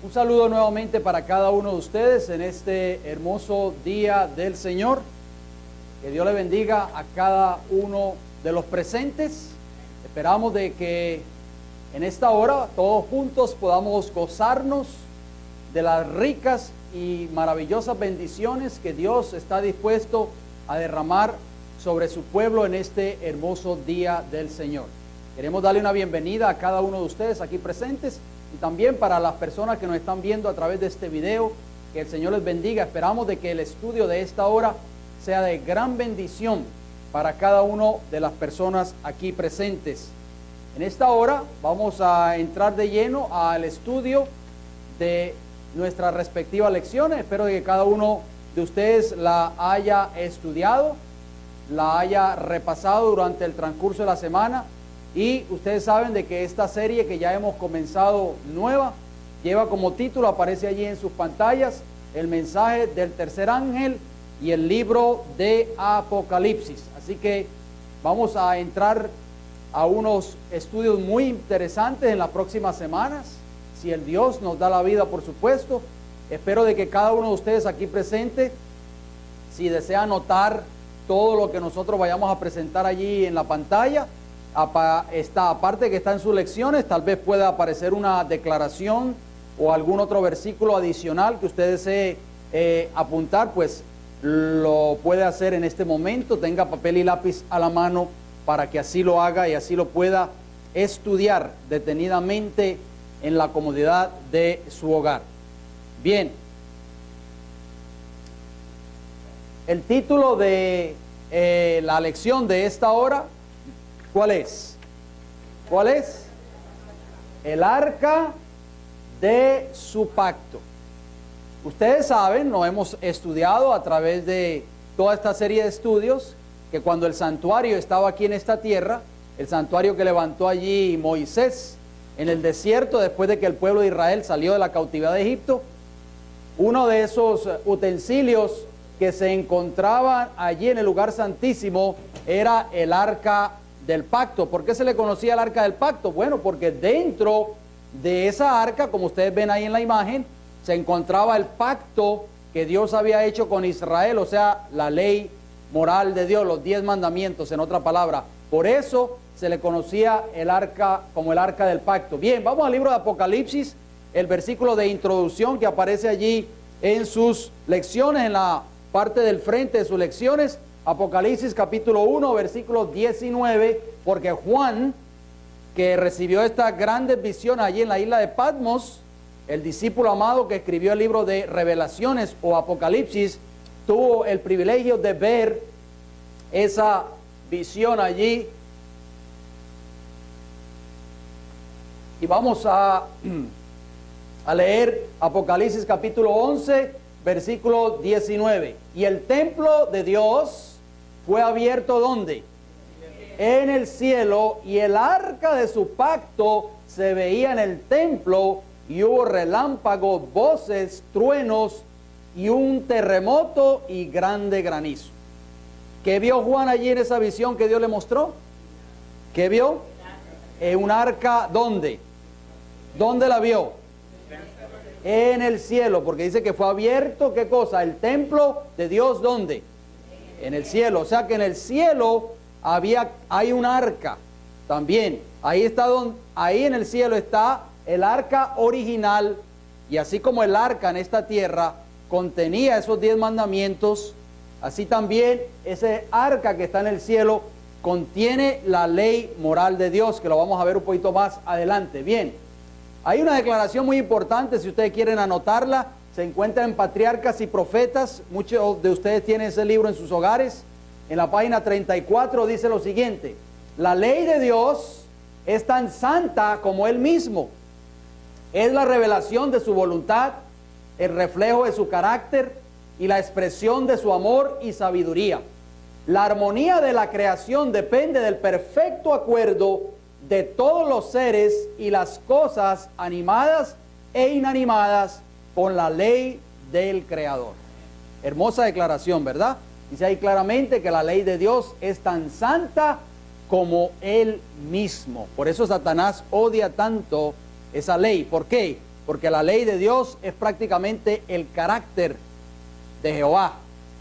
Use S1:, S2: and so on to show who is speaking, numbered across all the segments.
S1: Un saludo nuevamente para cada uno de ustedes en este hermoso día del Señor. Que Dios le bendiga a cada uno de los presentes. Esperamos de que en esta hora todos juntos podamos gozarnos de las ricas y maravillosas bendiciones que Dios está dispuesto a derramar sobre su pueblo en este hermoso día del Señor. Queremos darle una bienvenida a cada uno de ustedes aquí presentes y también para las personas que nos están viendo a través de este video. Que el Señor les bendiga. Esperamos de que el estudio de esta hora sea de gran bendición para cada uno de las personas aquí presentes. En esta hora vamos a entrar de lleno al estudio de nuestras respectivas lecciones. Espero que cada uno de ustedes la haya estudiado, la haya repasado durante el transcurso de la semana. Y ustedes saben de que esta serie que ya hemos comenzado nueva, lleva como título, aparece allí en sus pantallas, el mensaje del tercer ángel y el libro de Apocalipsis. Así que vamos a entrar a unos estudios muy interesantes en las próximas semanas, si el Dios nos da la vida, por supuesto. Espero de que cada uno de ustedes aquí presente, si desea anotar todo lo que nosotros vayamos a presentar allí en la pantalla, aparte que está en sus lecciones, tal vez pueda aparecer una declaración o algún otro versículo adicional que usted desee apuntar, pues lo puede hacer en este momento. Tenga papel y lápiz a la mano para que así lo haga y así lo pueda estudiar detenidamente en la comodidad de su hogar. Bien, el título de la lección de esta hora, ¿cuál es? ¿Cuál es? El arca de su pacto. Ustedes saben, nos hemos estudiado a través de toda esta serie de estudios, que cuando el santuario estaba aquí en esta tierra, el santuario que levantó allí Moisés en el desierto después de que el pueblo de Israel salió de la cautividad de Egipto, uno de esos utensilios que se encontraban allí en el lugar santísimo era el arca del pacto. ¿Por qué se le conocía el arca del pacto? Bueno, porque dentro de esa arca, como ustedes ven ahí en la imagen, se encontraba el pacto que Dios había hecho con Israel, o sea, la ley moral de Dios, los 10 mandamientos, en otra palabra. Por eso se le conocía el arca como el arca del pacto. Bien, vamos al libro de Apocalipsis, el versículo de introducción que aparece allí en sus lecciones, en la parte del frente de sus lecciones. Apocalipsis capítulo 1, versículo 19, porque Juan, que recibió esta grande visión allí en la isla de Patmos, el discípulo amado que escribió el libro de Revelaciones o Apocalipsis, tuvo el privilegio de ver esa visión allí. Y vamos a leer Apocalipsis capítulo 11, versículo 19. Y el templo de Dios fue abierto, ¿dónde? En el cielo, y el arca de su pacto se veía en el templo, y hubo relámpagos, voces, truenos, y un terremoto y grande granizo. ¿Qué vio Juan allí en esa visión que Dios le mostró? ¿Qué vio? Un arca, ¿dónde? ¿Dónde la vio? En el cielo, porque dice que fue abierto, ¿qué cosa? El templo de Dios, ¿dónde? En el cielo. O sea que en el cielo hay un arca también. Ahí en el cielo está el arca original, y así como el arca en esta tierra contenía esos 10 mandamientos, así también ese arca que está en el cielo contiene la ley moral de Dios, que lo vamos a ver un poquito más adelante. Bien, hay una declaración muy importante, si ustedes quieren anotarla, se encuentra en Patriarcas y Profetas. Muchos de ustedes tienen ese libro en sus hogares. En la página 34 dice lo siguiente: la ley de Dios es tan santa como Él mismo. Es la revelación de su voluntad, el reflejo de su carácter y la expresión de su amor y sabiduría. La armonía de la creación depende del perfecto acuerdo de todos los seres y las cosas animadas e inanimadas con la ley del Creador. Hermosa declaración, ¿verdad? Dice ahí claramente que la ley de Dios es tan santa como Él mismo. Por eso Satanás odia tanto esa ley. ¿Por qué? porque la ley de Dios es prácticamente el carácter de Jehová.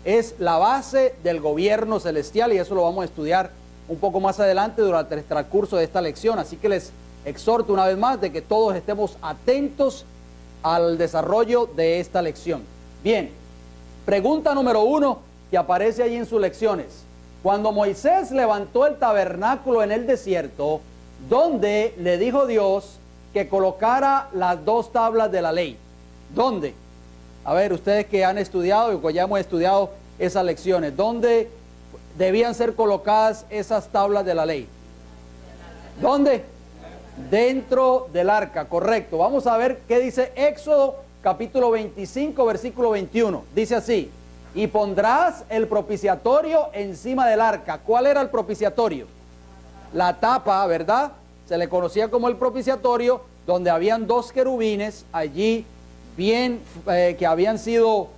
S1: Es la base del gobierno celestial y eso lo vamos a estudiar un poco más adelante durante el transcurso de esta lección. Así que les exhorto una vez más de que todos estemos atentos al desarrollo de esta lección. Bien, pregunta número 1 que aparece allí en sus lecciones. Cuando Moisés levantó el tabernáculo en el desierto, ¿dónde le dijo Dios que colocara las 2 tablas de la ley? ¿Dónde? A ver, ustedes que han estudiado y que ya hemos estudiado esas lecciones, ¿dónde debían ser colocadas esas tablas de la ley? ¿Dónde? Dentro del arca, correcto. Vamos a ver qué dice Éxodo capítulo 25, versículo 21. Dice así: y pondrás el propiciatorio encima del arca. ¿Cuál era el propiciatorio? La tapa, ¿verdad? Se le conocía como el propiciatorio, donde habían 2 querubines allí, bien que habían sido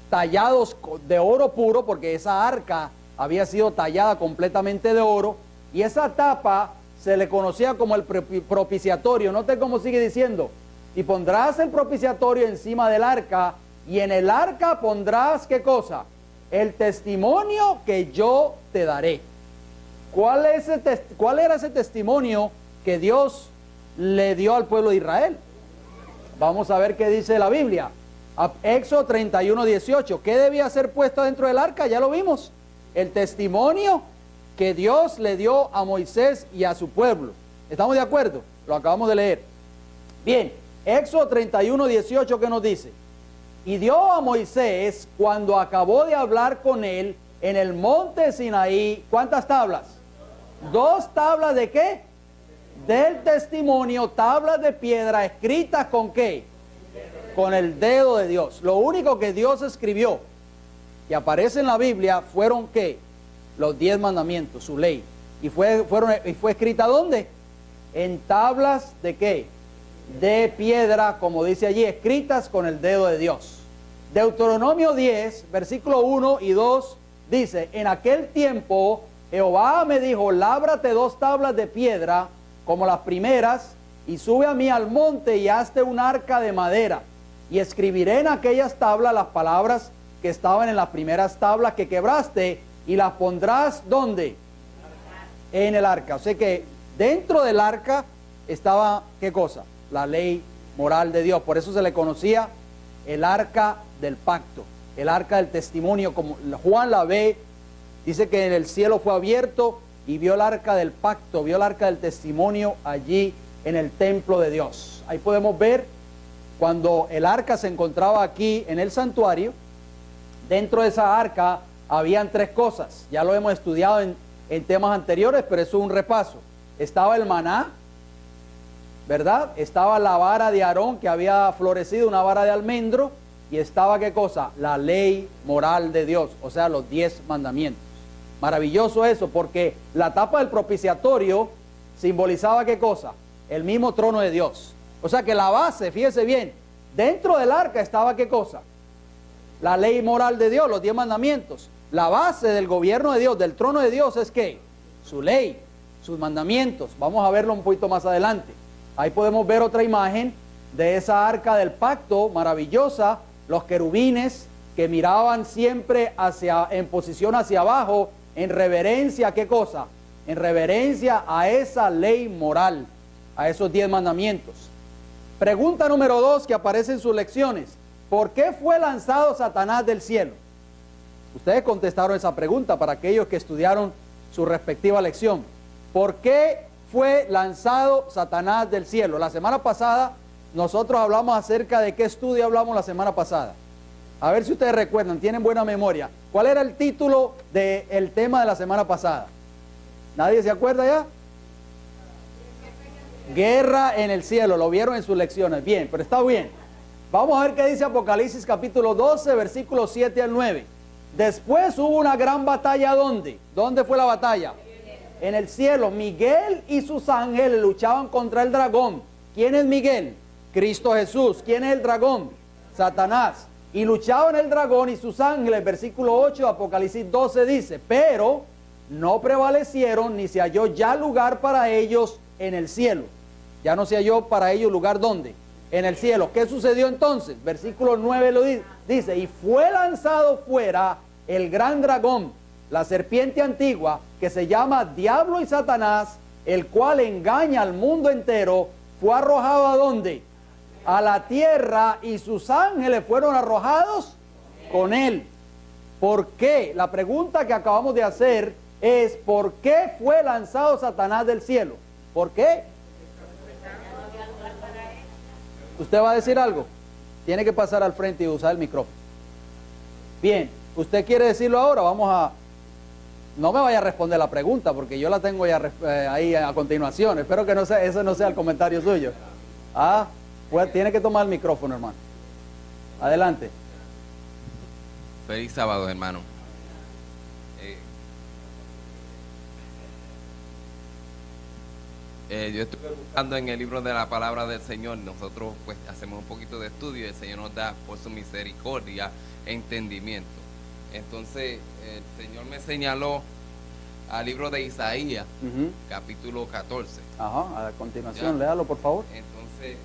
S1: tallados de oro puro, porque esa arca había sido tallada completamente de oro, y esa tapa se le conocía como el propiciatorio. Note cómo sigue diciendo: y pondrás el propiciatorio encima del arca, y en el arca pondrás, ¿qué cosa? El testimonio que yo te daré. ¿Cuál era ese testimonio que Dios le dio al pueblo de Israel? Vamos a ver qué dice la Biblia. Éxodo 31, 18. ¿Qué debía ser puesto dentro del arca? Ya lo vimos. El testimonio que Dios le dio a Moisés y a su pueblo. ¿Estamos de acuerdo? Lo acabamos de leer. Bien, Éxodo 31, 18, ¿qué nos dice? Y dio a Moisés, cuando acabó de hablar con él en el monte Sinaí, ¿cuántas tablas? 2 tablas de ¿qué? Del testimonio, tablas de piedra escritas ¿con qué? Con el dedo de Dios. Lo único que Dios escribió que aparece en la Biblia fueron ¿qué? Los 10 mandamientos, su ley. ¿Y fue escrita ¿dónde? En tablas de ¿qué? De piedra, como dice allí, escritas con el dedo de Dios. Deuteronomio 10, versículo 1 y 2 dice: en aquel tiempo Jehová me dijo, lábrate 2 tablas de piedra como las primeras, y sube a mí al monte y hazte un arca de madera, y escribiré en aquellas tablas las palabras que estaban en las primeras tablas que quebraste, y las pondrás ¿dónde? En el arca. O sea que dentro del arca estaba ¿qué cosa? La ley moral de Dios. Por eso se le conocía el arca del pacto, el arca del testimonio. Como Juan la ve, dice que en el cielo fue abierto y vio el arca del pacto, vio el arca del testimonio allí en el templo de Dios. Ahí podemos ver cuando el arca se encontraba aquí en el santuario. Dentro de esa arca habían 3 cosas. Ya lo hemos estudiado en temas anteriores, pero eso es un repaso. Estaba el maná, ¿verdad? Estaba la vara de Aarón que había florecido, una vara de almendro, y estaba ¿qué cosa? La ley moral de Dios, o sea, los 10 mandamientos. Maravilloso eso, porque la tapa del propiciatorio simbolizaba ¿qué cosa? El mismo trono de Dios. O sea que la base, fíjese bien, dentro del arca estaba ¿qué cosa? La ley moral de Dios, los 10 mandamientos. La base del gobierno de Dios, del trono de Dios, es ¿qué? Su ley, sus mandamientos. Vamos a verlo un poquito más adelante. Ahí podemos ver otra imagen de esa arca del pacto maravillosa, los querubines que miraban siempre en posición hacia abajo, en reverencia, ¿qué cosa? En reverencia a esa ley moral, a esos 10 mandamientos. Pregunta número 2 que aparece en sus lecciones: ¿por qué fue lanzado Satanás del cielo? Ustedes contestaron esa pregunta para aquellos que estudiaron su respectiva lección. ¿Por qué fue lanzado Satanás del cielo? La semana pasada nosotros hablamos acerca de qué estudio hablamos la semana pasada. A ver si ustedes recuerdan, tienen buena memoria. ¿Cuál era el título del tema de la semana pasada? ¿Nadie se acuerda ya? Guerra en el cielo, lo vieron en sus lecciones. Bien, pero está bien. Vamos a ver qué dice Apocalipsis capítulo 12, versículos 7 al 9. Después hubo una gran batalla, ¿dónde? ¿Dónde fue la batalla? En el cielo. Miguel y sus ángeles luchaban contra el dragón. ¿Quién es Miguel? Cristo Jesús. ¿Quién es el dragón? Satanás. Y luchaban el dragón y sus ángeles. Versículo 8 de Apocalipsis 12 dice: pero no prevalecieron, ni se halló ya lugar para ellos en el cielo. Ya no se halló para ellos lugar, ¿dónde? en el cielo. ¿Qué sucedió entonces? Versículo 9 lo dice, y fue lanzado fuera el gran dragón, la serpiente antigua, que se llama Diablo y Satanás, el cual engaña al mundo entero. Fue arrojado ¿a dónde? A la tierra, y sus ángeles fueron arrojados con él. ¿Por qué? La pregunta que acabamos de hacer es, ¿por qué fue lanzado Satanás del cielo? ¿Por qué? ¿Usted va a decir algo? Tiene que pasar al frente y usar el micrófono. Bien, ¿usted quiere decirlo ahora? Vamos a... No me vaya a responder la pregunta, porque yo la tengo ya ahí a continuación. Espero que no sea, ese no sea el comentario suyo. Ah, pues tiene que tomar el micrófono, hermano. Adelante.
S2: Feliz sábado, hermano. Yo estoy buscando en el libro de la palabra del Señor. Nosotros pues hacemos un poquito de estudio y el Señor nos da por su misericordia entendimiento. Entonces el Señor me señaló al libro de Isaías, capítulo 14.
S1: Ajá, a continuación, léalo por favor.
S2: Entonces,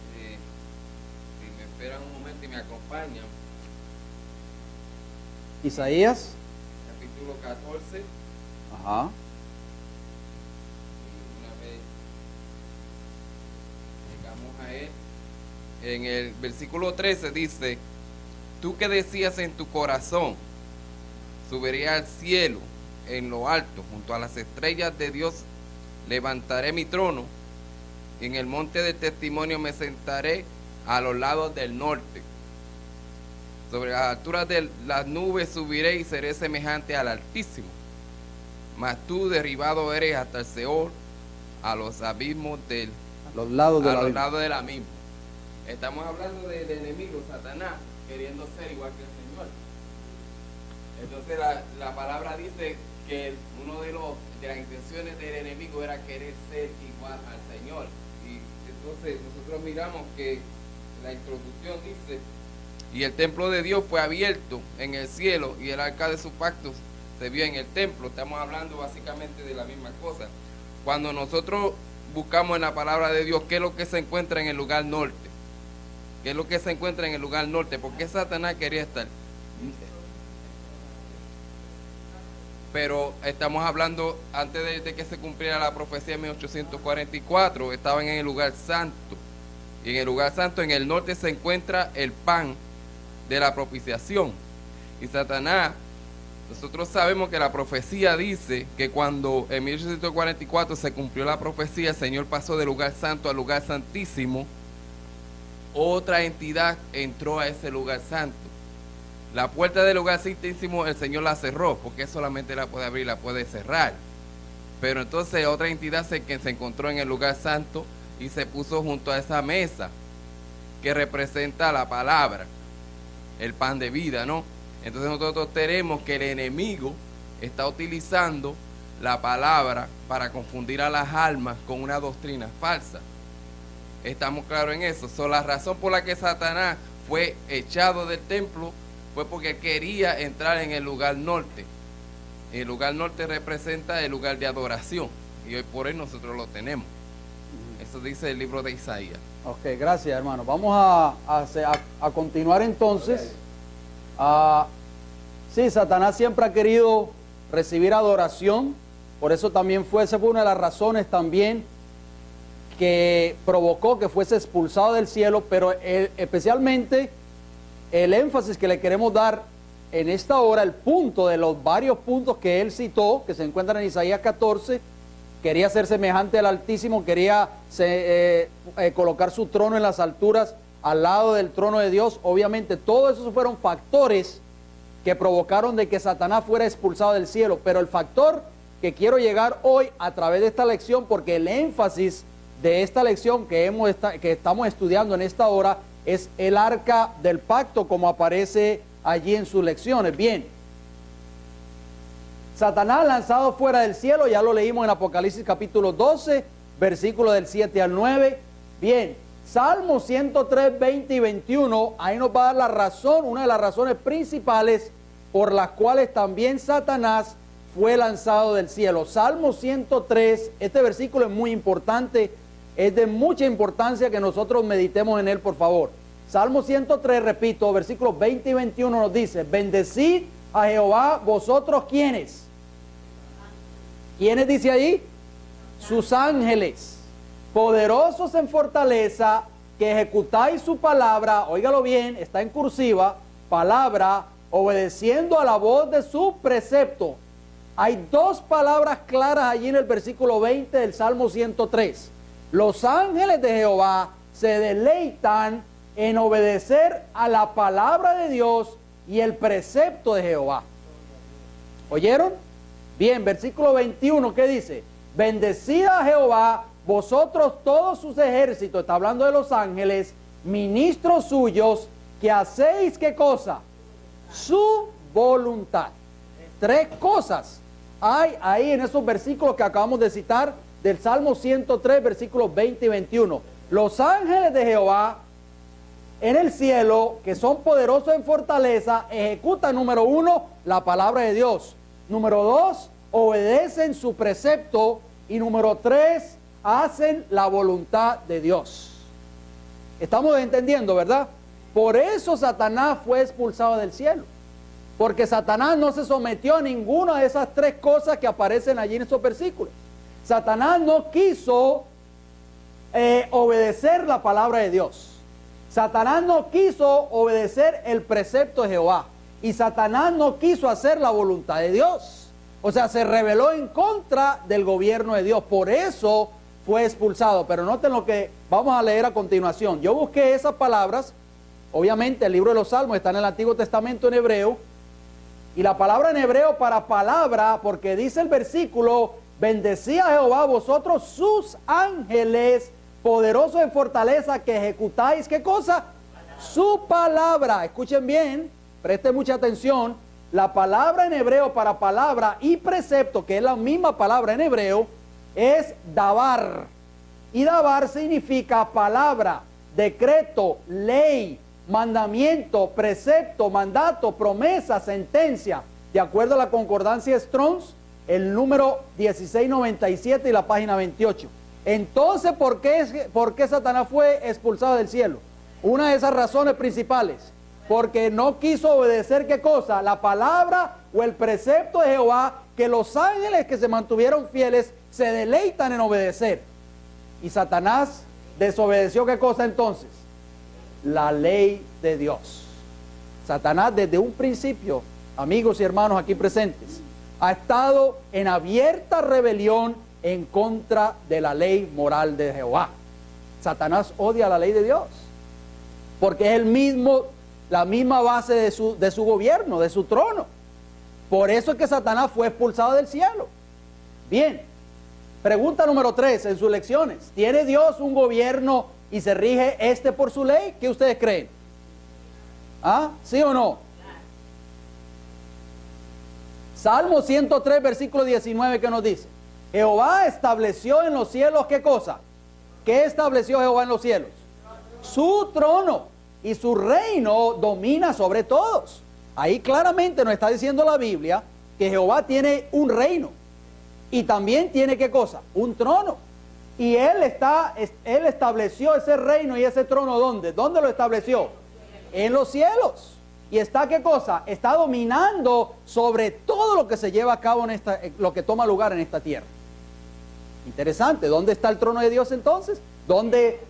S2: si me esperan un momento y me acompañan.
S1: Isaías.
S2: Capítulo 14.
S1: Ajá.
S2: En el versículo 13 dice, tú que decías en tu corazón, subiré al cielo en lo alto, junto a las estrellas de Dios, levantaré mi trono, y en el monte del testimonio me sentaré a los lados del norte. Sobre las alturas de las nubes subiré y seré semejante al Altísimo. Mas tú derribado eres hasta el Seol, a los abismos del...
S1: los lados
S2: de la misma. Estamos hablando del enemigo, Satanás, queriendo ser igual que el Señor. Entonces la palabra dice que uno de las intenciones del enemigo era querer ser igual al Señor. Y entonces nosotros miramos que la introducción dice, y el templo de Dios fue abierto en el cielo, y el arca de su pacto se vio en el templo. Estamos hablando básicamente de la misma cosa. Cuando nosotros buscamos en la palabra de Dios qué es lo que se encuentra en el lugar norte, qué es lo que se encuentra en el lugar norte, ¿por qué Satanás quería estar? Pero estamos hablando antes de que se cumpliera la profecía de 1844, estaban en el lugar santo, y en el lugar santo en el norte se encuentra el pan de la propiciación. Y Satanás, nosotros sabemos que la profecía dice que cuando en 1844 se cumplió la profecía, el Señor pasó del lugar santo al lugar santísimo. Otra entidad entró a ese lugar santo. La puerta del lugar santísimo el Señor la cerró, porque solamente la puede abrir, la puede cerrar. Pero entonces otra entidad que se encontró en el lugar santo y se puso junto a esa mesa que representa la palabra, el pan de vida, ¿no? Entonces nosotros tenemos que el enemigo está utilizando la palabra para confundir a las almas con una doctrina falsa. Estamos claros en eso. La razón por la que Satanás fue echado del templo fue porque quería entrar en el lugar norte. El lugar norte representa el lugar de adoración, y hoy por hoy nosotros lo tenemos. Eso dice el libro de Isaías.
S1: Ok, gracias hermano. Vamos a continuar entonces. Sí, Satanás siempre ha querido recibir adoración, por eso también esa fue una de las razones también que provocó que fuese expulsado del cielo, pero especialmente el énfasis que le queremos dar en esta hora, el punto de los varios puntos que él citó, que se encuentran en Isaías 14, quería ser semejante al Altísimo, quería colocar su trono en las alturas al lado del trono de Dios. Obviamente todos esos fueron factores que provocaron de que Satanás fuera expulsado del cielo, pero el factor que quiero llegar hoy a través de esta lección, porque el énfasis de esta lección que estamos estudiando en esta hora es el arca del pacto, como aparece allí en sus lecciones. Bien, Satanás lanzado fuera del cielo, ya lo leímos en Apocalipsis capítulo 12, versículos del 7 al 9. Bien, Salmo 103, 20 y 21, ahí nos va a dar la razón, una de las razones principales por las cuales también Satanás fue lanzado del cielo. Salmo 103, este versículo es muy importante. es de mucha importancia que nosotros meditemos en él, por favor. Salmo 103, repito, versículos 20 y 21 nos dice: bendecid a Jehová vosotros, ¿quiénes? ¿Quiénes dice ahí? Sus ángeles, poderosos en fortaleza, que ejecutáis su palabra, óigalo bien, está en cursiva, palabra, obedeciendo a la voz de su precepto. Hay dos palabras claras allí en el versículo 20 del Salmo 103. Los ángeles de Jehová se deleitan en obedecer a la palabra de Dios y el precepto de Jehová. ¿Oyeron? Bien, versículo 21, ¿qué dice? Bendecid a Jehová, vosotros todos sus ejércitos, está hablando de los ángeles, ministros suyos, que hacéis, ¿qué cosa? Su voluntad. Tres cosas hay ahí en esos versículos que acabamos de citar del Salmo 103, versículos 20 y 21. Los ángeles de Jehová en el cielo, que son poderosos en fortaleza, ejecutan, número uno, la palabra de Dios. Número dos, obedecen su precepto. Y número tres, hacen la voluntad de Dios. Estamos entendiendo, ¿verdad? Por eso Satanás fue expulsado del cielo. Porque Satanás no se sometió a ninguna de esas tres cosas que aparecen allí en esos versículos. Satanás no quiso obedecer la palabra de Dios. Satanás no quiso obedecer el precepto de Jehová. Y Satanás no quiso hacer la voluntad de Dios. O sea, se rebeló en contra del gobierno de Dios. Por eso fue expulsado. Pero noten lo que vamos a leer a continuación. Yo busqué esas palabras. Obviamente el libro de los Salmos está en el Antiguo Testamento en hebreo. Y la palabra en hebreo para palabra, porque dice el versículo: bendecid a Jehová vosotros sus ángeles, poderosos en fortaleza, que ejecutáis, ¿qué cosa? Su palabra. Escuchen bien, presten mucha atención. La palabra en hebreo para palabra y precepto, que es la misma palabra en hebreo, es dabar. Y dabar significa palabra, decreto, ley, mandamiento, precepto, mandato, promesa, sentencia. De acuerdo a la concordancia Strong's, el número 1697 y la página 28. Entonces, ¿por qué Satanás fue expulsado del cielo? Una de esas razones principales. Porque no quiso obedecer, ¿qué cosa? La palabra o el precepto de Jehová, que los ángeles que se mantuvieron fieles se deleitan en obedecer. Y Satanás desobedeció, ¿qué cosa entonces? La ley de Dios. Satanás desde un principio, amigos y hermanos aquí presentes, ha estado en abierta rebelión en contra de la ley moral de Jehová. Satanás odia la ley de Dios, porque es la misma base de su gobierno, de su trono. Por eso es que Satanás fue expulsado del cielo. Bien, pregunta número 3 en sus lecciones. ¿Tiene Dios un gobierno y se rige por su ley? ¿Qué ustedes creen? ¿Ah? ¿Sí o no? Salmo 103, versículo 19, ¿qué nos dice? Jehová estableció en los cielos, ¿qué cosa? ¿Qué estableció Jehová en los cielos? Su trono. Y su reino domina sobre todos. Ahí claramente nos está diciendo la Biblia que Jehová tiene un reino. Y también tiene, ¿qué cosa? Un trono. Y Él estableció ese reino y ese trono, ¿dónde? ¿Dónde lo estableció? En los cielos. Y está, ¿qué cosa? Está dominando sobre todo lo que se lleva a cabo lo que toma lugar en esta tierra. Interesante. ¿Dónde está el trono de Dios entonces? ¿Dónde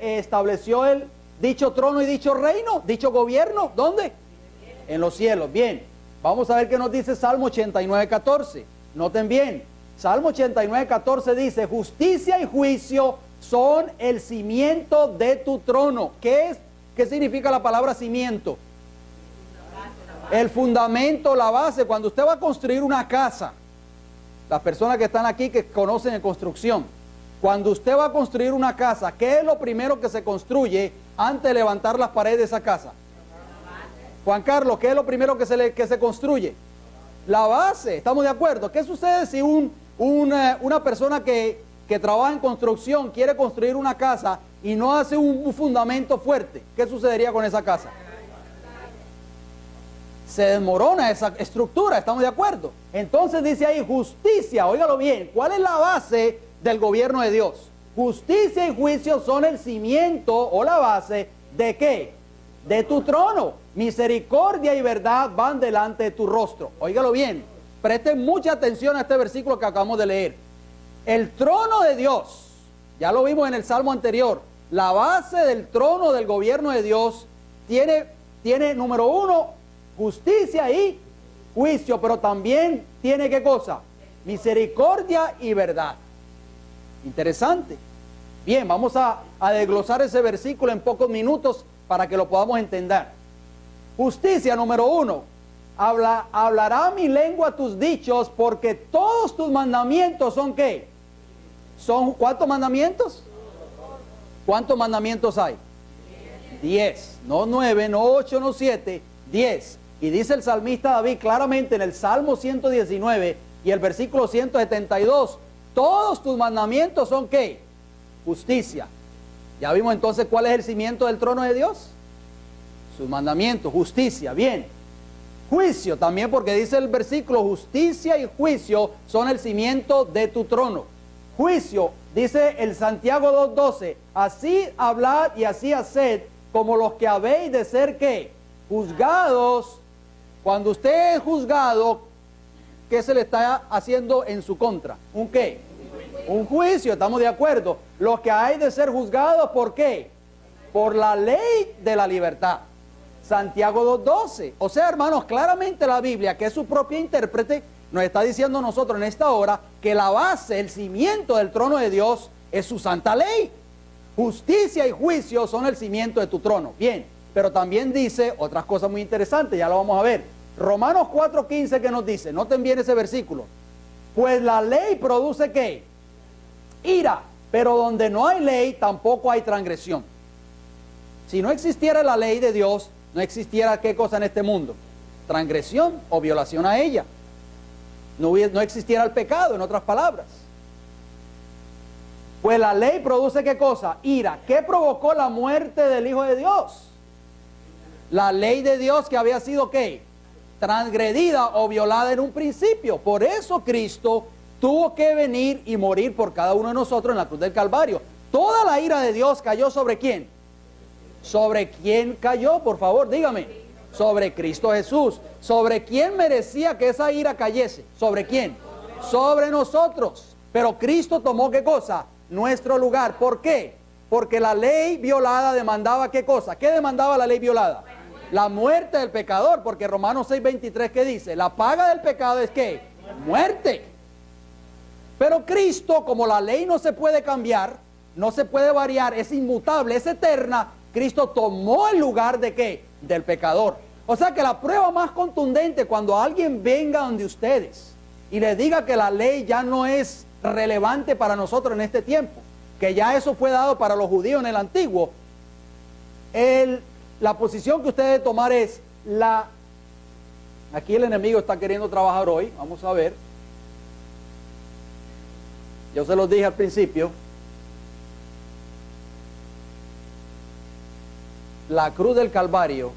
S1: estableció Él dicho trono y dicho reino, dicho gobierno? ¿Dónde? En los cielos. Bien, vamos a ver qué nos dice Salmo 89:14. Noten bien, Salmo 89:14 dice: justicia y juicio son el cimiento de tu trono. ¿Qué significa la palabra cimiento? El fundamento, la base. Cuando usted va a construir una casa, las personas que están aquí que conocen de construcción, cuando usted va a construir una casa, ¿qué es lo primero que se construye antes de levantar las paredes de esa casa? Juan Carlos, ¿qué es lo primero que se construye? La base. ¿Estamos de acuerdo? ¿Qué sucede si una persona que trabaja en construcción quiere construir una casa y no hace un fundamento fuerte? ¿Qué sucedería con esa casa? Se desmorona esa estructura. ¿Estamos de acuerdo? Entonces dice ahí justicia. Óigalo bien. ¿Cuál es la base del gobierno de Dios? justicia y juicio son el cimiento o la base ¿de qué? De tu trono. Misericordia y verdad van delante de tu rostro. Óigalo bien, presten mucha atención a este versículo que acabamos de leer. El trono de Dios, ya lo vimos en el Salmo anterior, la base del trono del gobierno de Dios tiene número uno, justicia y juicio, pero también tiene ¿qué cosa? Misericordia y verdad. Interesante. Bien, vamos a desglosar ese versículo en pocos minutos para que lo podamos entender. Justicia, número uno. Hablará mi lengua tus dichos, porque todos tus mandamientos son ¿qué? ¿Son cuántos mandamientos? ¿Cuántos mandamientos hay? 10. No 9, no 8, no 7, 10. Y dice el salmista David claramente en el Salmo 119 y el versículo 172, todos tus mandamientos son ¿qué? Justicia. Ya vimos entonces cuál es el cimiento del trono de Dios. Sus mandamientos, justicia, bien. Juicio también, porque dice el versículo, justicia y juicio son el cimiento de tu trono. Juicio, dice el Santiago 2:12, así hablad y así haced, como los que habéis de ser ¿qué? Juzgados. Cuando usted es juzgado, ¿qué se le está haciendo en su contra? ¿Un qué? Un juicio, estamos de acuerdo. Los que hay de ser juzgados, ¿por qué? Por la ley de la libertad. Santiago 2:12. O sea, hermanos, claramente la Biblia, que es su propia intérprete, nos está diciendo a nosotros en esta hora que la base, el cimiento del trono de Dios es su santa ley. Justicia y juicio son el cimiento de tu trono. Bien, pero también dice otras cosas muy interesantes, ya lo vamos a ver. Romanos 4:15, que nos dice, noten bien ese versículo. Pues la ley produce ¿qué? Ira, pero donde no hay ley tampoco hay transgresión. Si no existiera la ley de Dios, no existiera ¿qué cosa en este mundo? Transgresión o violación a ella. No existiera el pecado, en otras palabras. Pues la ley produce ¿qué cosa? Ira. ¿Qué provocó la muerte del Hijo de Dios? La ley de Dios que había sido ¿qué? Transgredida o violada en un principio. Por eso Cristo tuvo que venir y morir por cada uno de nosotros en la cruz del Calvario. Toda la ira de Dios cayó ¿sobre quién? ¿Sobre quién cayó? Por favor, dígame. Sobre Cristo Jesús. ¿Sobre quién merecía que esa ira cayese? ¿Sobre quién? Sobre nosotros. Pero Cristo tomó ¿qué cosa? Nuestro lugar. ¿Por qué? Porque la ley violada demandaba ¿qué cosa? ¿Qué demandaba la ley violada? La muerte del pecador, porque Romanos 6:23 ¿qué dice? La paga del pecado es ¿qué? Muerte. Pero Cristo, como la ley no se puede cambiar, no se puede variar, es inmutable, es eterna, Cristo tomó el lugar ¿de qué? Del pecador. O sea que la prueba más contundente cuando alguien venga donde ustedes y les diga que la ley ya no es relevante para nosotros en este tiempo, que ya eso fue dado para los judíos en el antiguo, la posición que usted debe tomar es aquí el enemigo está queriendo trabajar hoy, vamos a ver. Yo se los dije al principio, la cruz del Calvario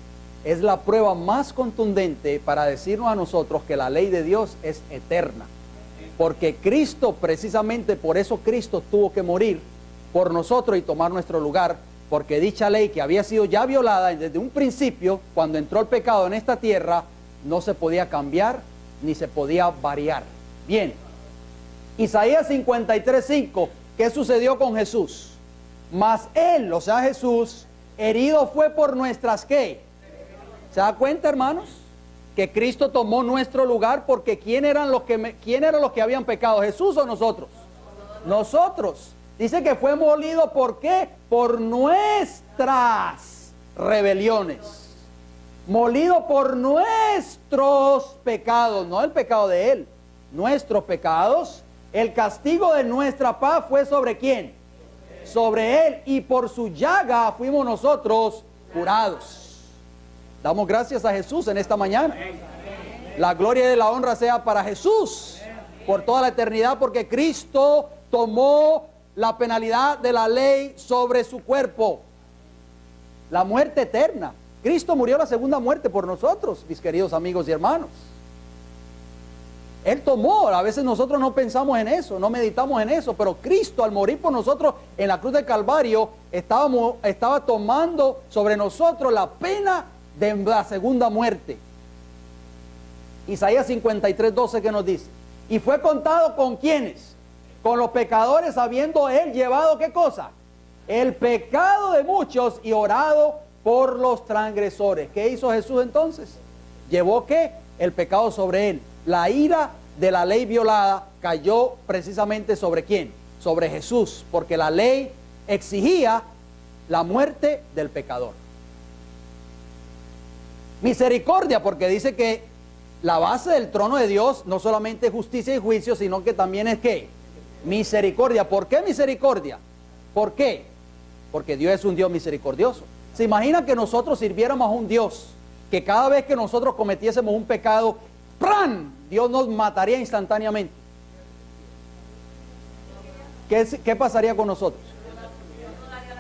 S1: es la prueba más contundente para decirnos a nosotros que la ley de Dios es eterna. Porque Cristo, precisamente por eso Cristo tuvo que morir por nosotros y tomar nuestro lugar, porque dicha ley que había sido ya violada desde un principio, cuando entró el pecado en esta tierra, no se podía cambiar ni se podía variar. Bien, Isaías 53:5, ¿qué sucedió con Jesús? Mas Él, o sea Jesús, herido fue por nuestras ¿qué? ¿Se da cuenta, hermanos? Que Cristo tomó nuestro lugar, porque ¿quién eran los que habían pecado? ¿Jesús o nosotros? Nosotros. Dice que fue molido, ¿por qué? Por nuestras rebeliones. Molido por nuestros pecados, no el pecado de Él, nuestros pecados. El castigo de nuestra paz fue ¿sobre quién? Sobre Él, y por su llaga fuimos nosotros curados. Damos gracias a Jesús en esta mañana. La gloria y la honra sea para Jesús por toda la eternidad, porque Cristo tomó la penalidad de la ley sobre su cuerpo. La muerte eterna. Cristo murió la segunda muerte por nosotros, mis queridos amigos y hermanos. Él tomó, a veces nosotros no pensamos en eso, no meditamos en eso, pero Cristo al morir por nosotros en la cruz del Calvario estaba tomando sobre nosotros la pena de la segunda muerte. Isaías 53:12 que nos dice, y fue contado con ¿quiénes? Con los pecadores, habiendo él llevado ¿qué cosa? El pecado de muchos y orado por los transgresores. ¿Qué hizo Jesús entonces? ¿Llevó qué? El pecado sobre él. La ira de la ley violada cayó precisamente sobre ¿quién? Sobre Jesús, porque la ley exigía la muerte del pecador. Misericordia, porque dice que la base del trono de Dios no solamente es justicia y juicio, sino que también es ¿qué? Misericordia. ¿Por qué misericordia? ¿Por qué? Porque Dios es un Dios misericordioso. ¿Se imagina que nosotros sirviéramos a un Dios que cada vez que nosotros cometiésemos un pecado, ¡pran!, Dios nos mataría instantáneamente? ¿Qué pasaría con nosotros?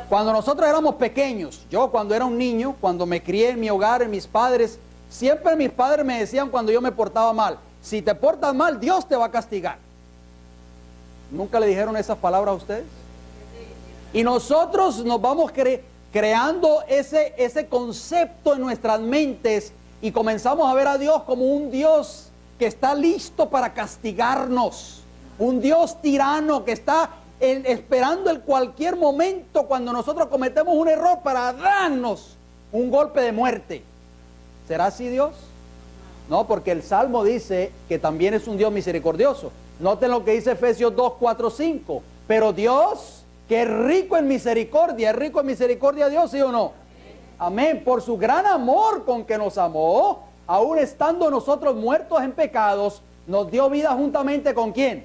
S1: Cuando nosotros éramos pequeños, yo cuando era un niño, cuando me crié en mi hogar, en mis padres, siempre mis padres me decían cuando yo me portaba mal, si te portas mal, Dios te va a castigar. ¿Nunca le dijeron esas palabras a ustedes? Y nosotros nos vamos creando ese concepto en nuestras mentes y comenzamos a ver a Dios como un Dios que está listo para castigarnos, un Dios tirano que está esperando en cualquier momento cuando nosotros cometemos un error para darnos un golpe de muerte. ¿Será así Dios? No, porque el Salmo dice que también es un Dios misericordioso. Noten lo que dice Efesios 2, 4, 5. Pero Dios, que es rico en misericordia Dios, ¿sí o no? Amén. Por su gran amor con que nos amó, aún estando nosotros muertos en pecados, nos dio vida juntamente ¿con quién?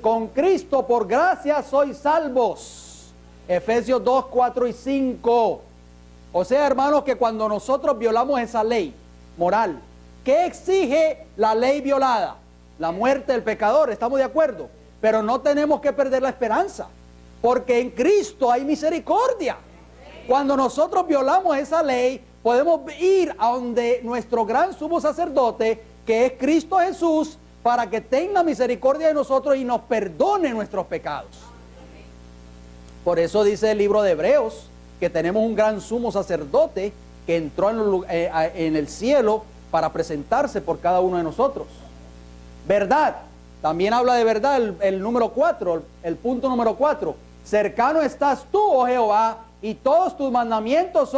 S1: Con Cristo. Por gracia sois salvos. Efesios 2, 4 y 5. O sea, hermanos, que cuando nosotros violamos esa ley moral, ¿qué exige la ley violada? La muerte del pecador, ¿estamos de acuerdo? Pero no tenemos que perder la esperanza, porque en Cristo hay misericordia. Cuando nosotros violamos esa ley, podemos ir a donde nuestro gran sumo sacerdote, que es Cristo Jesús, para que tenga misericordia de nosotros y nos perdone nuestros pecados. Por eso dice el libro de Hebreos, que tenemos un gran sumo sacerdote que entró en el cielo para presentarse por cada uno de nosotros. Verdad, también habla de verdad el número 4, el punto número 4. Cercano estás tú, oh Jehová, y todos tus mandamientos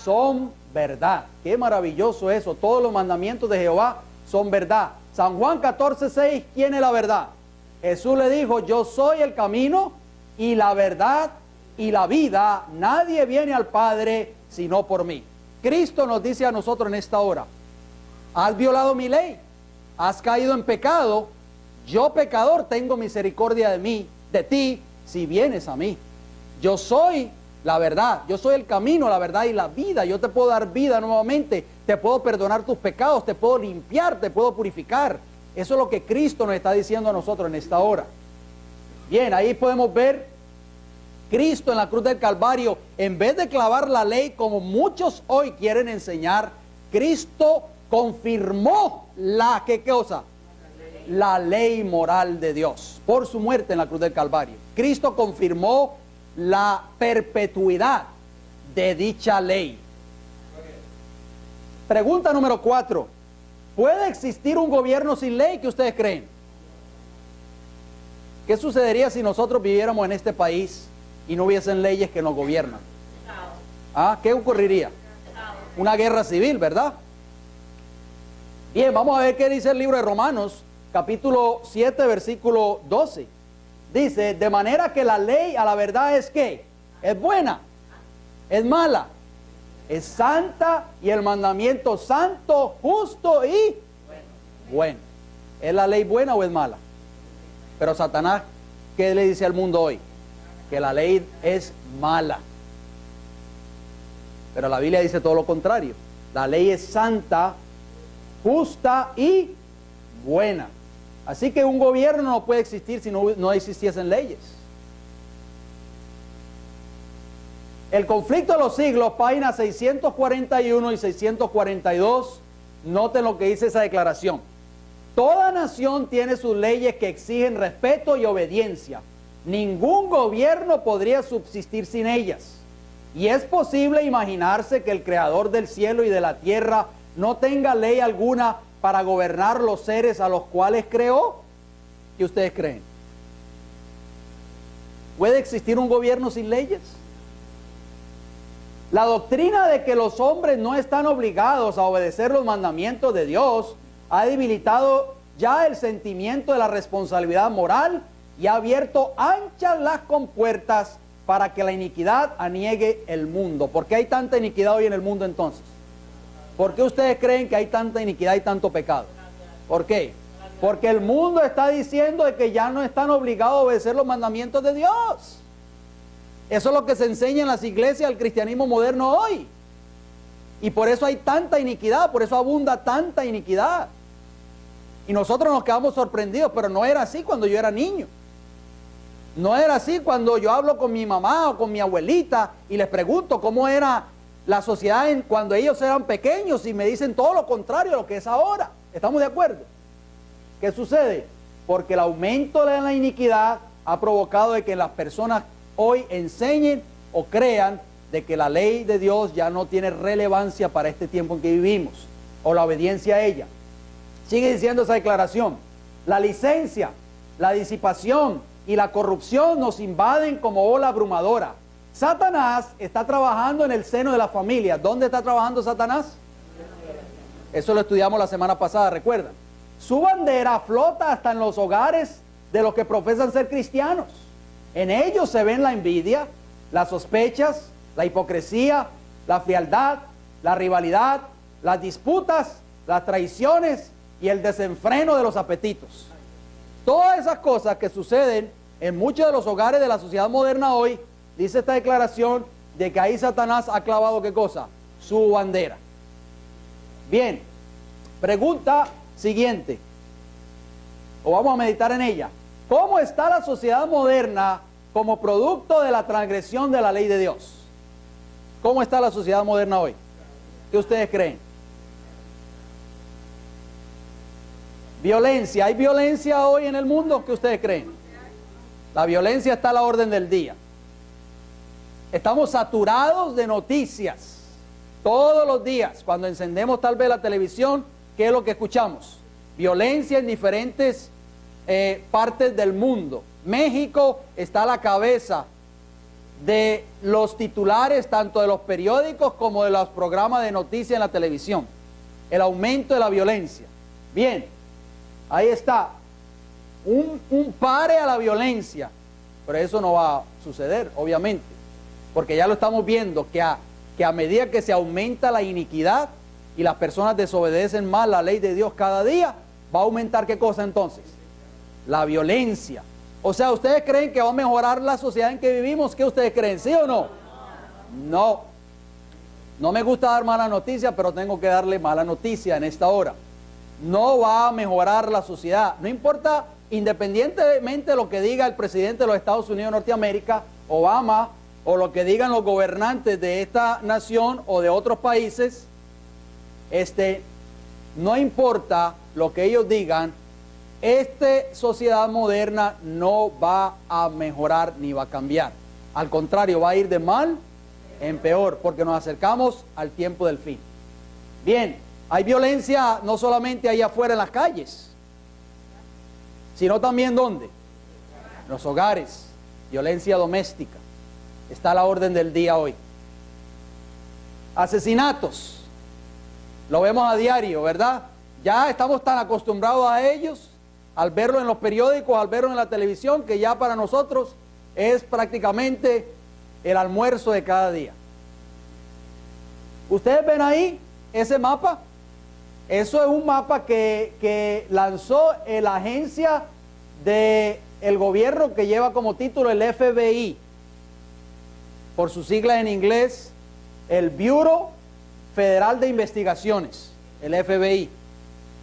S1: son verdad. Qué maravilloso eso, todos los mandamientos de Jehová son verdad. San Juan 14:6, ¿quién es la verdad? Jesús le dijo, yo soy el camino y la verdad y la vida, nadie viene al Padre sino por mí. Cristo nos dice a nosotros en esta hora, has violado mi ley, has caído en pecado, yo pecador tengo misericordia de ti, si vienes a mí. Yo soy la verdad, yo soy el camino, la verdad y la vida. Yo te puedo dar vida nuevamente, te puedo perdonar tus pecados, te puedo limpiar, te puedo purificar. Eso es lo que Cristo nos está diciendo a nosotros en esta hora. Bien, ahí podemos ver Cristo en la cruz del Calvario. En vez de clavar la ley como muchos hoy quieren enseñar, Cristo confirmó ¿qué cosa? La ley moral de Dios por su muerte en la cruz del Calvario. Cristo confirmó la perpetuidad de dicha ley. Pregunta número 4. ¿Puede existir un gobierno sin ley? ¿Qué ustedes creen? ¿Qué sucedería si nosotros viviéramos en este país y no hubiesen leyes que nos gobiernan? ¿Qué ocurriría? Una guerra civil, ¿verdad? Bien, vamos a ver qué dice el libro de Romanos, capítulo 7, versículo 12. Dice, de manera que la ley a la verdad es ¿qué? Es buena, es mala, es santa y el mandamiento santo, justo y bueno. ¿Es la ley buena o es mala? Pero Satanás, ¿qué le dice al mundo hoy? Que la ley es mala. Pero la Biblia dice todo lo contrario. La ley es santa, justa y buena. Así que un gobierno no puede existir si no existiesen leyes. El conflicto de los siglos, páginas 641 y 642, noten lo que dice esa declaración. Toda nación tiene sus leyes que exigen respeto y obediencia. Ningún gobierno podría subsistir sin ellas. Y es posible imaginarse que el Creador del cielo y de la tierra no tenga ley alguna para gobernar los seres a los cuales creó. ¿Qué ustedes creen? ¿Puede existir un gobierno sin leyes? La doctrina de que los hombres no están obligados a obedecer los mandamientos de Dios ha debilitado ya el sentimiento de la responsabilidad moral y ha abierto anchas las compuertas para que la iniquidad aniegue el mundo. ¿Por qué hay tanta iniquidad hoy en el mundo entonces? ¿Por qué ustedes creen que hay tanta iniquidad y tanto pecado? ¿Por qué? Porque el mundo está diciendo de que ya no están obligados a obedecer los mandamientos de Dios. Eso es lo que se enseña en las iglesias del cristianismo moderno hoy. Y por eso hay tanta iniquidad, por eso abunda tanta iniquidad. Y nosotros nos quedamos sorprendidos, pero no era así cuando yo era niño. No era así cuando yo hablo con mi mamá o con mi abuelita y les pregunto cómo era la sociedad cuando ellos eran pequeños y me dicen todo lo contrario a lo que es ahora. ¿Estamos de acuerdo? ¿Qué sucede? Porque el aumento de la iniquidad ha provocado de que las personas hoy enseñen o crean de que la ley de Dios ya no tiene relevancia para este tiempo en que vivimos, o la obediencia a ella. Sigue diciendo esa declaración: la licencia, la disipación y la corrupción nos invaden como ola abrumadora. Satanás está trabajando en el seno de la familia. ¿Dónde está trabajando Satanás? Eso lo estudiamos la semana pasada, ¿recuerdan? Su bandera flota hasta en los hogares de los que profesan ser cristianos. En ellos se ven la envidia, las sospechas, la hipocresía, la frialdad, la rivalidad, las disputas, las traiciones y el desenfreno de los apetitos. Todas esas cosas que suceden en muchos de los hogares de la sociedad moderna hoy, dice esta declaración de que ahí Satanás ha clavado ¿qué cosa? Su bandera. Bien, pregunta siguiente, o vamos a meditar en ella. ¿Cómo está la sociedad moderna como producto de la transgresión de la ley de Dios? ¿Cómo está la sociedad moderna hoy? ¿Qué ustedes creen? Violencia. ¿Hay violencia hoy en el mundo? ¿Qué ustedes creen? La violencia está a la orden del día. Estamos saturados de noticias. Todos los días, cuando encendemos tal vez la televisión, ¿qué es lo que escuchamos? Violencia en diferentes partes del mundo. México está a la cabeza de los titulares tanto de los periódicos como de los programas de noticias en la televisión. El aumento de la violencia. Bien, ahí está. Un pare a la violencia. Pero eso no va a suceder, obviamente. Porque ya lo estamos viendo, que a medida que se aumenta la iniquidad y las personas desobedecen más la ley de Dios cada día, va a aumentar ¿qué cosa entonces? La violencia. O sea, ¿ustedes creen que va a mejorar la sociedad en que vivimos? ¿Qué ustedes creen? ¿Sí o no? No. No me gusta dar mala noticia, pero tengo que darle mala noticia en esta hora. No va a mejorar la sociedad. No importa, independientemente de lo que diga el presidente de los Estados Unidos de Norteamérica, Obama, o lo que digan los gobernantes de esta nación o de otros países, no importa lo que ellos digan, esta sociedad moderna no va a mejorar ni va a cambiar. Al contrario, va a ir de mal en peor, porque nos acercamos al tiempo del fin. Bien, hay violencia no solamente allá afuera en las calles, sino también ¿dónde? En los hogares, violencia doméstica. Está a la orden del día hoy. Asesinatos. Lo vemos a diario, ¿verdad? Ya estamos tan acostumbrados a ellos, al verlo en los periódicos, al verlo en la televisión, que ya para nosotros es prácticamente el almuerzo de cada día. ¿Ustedes ven ahí ese mapa? Eso es un mapa que lanzó la agencia del gobierno que lleva como título el FBI. Por sus siglas en inglés, el Bureau Federal de Investigaciones, el FBI.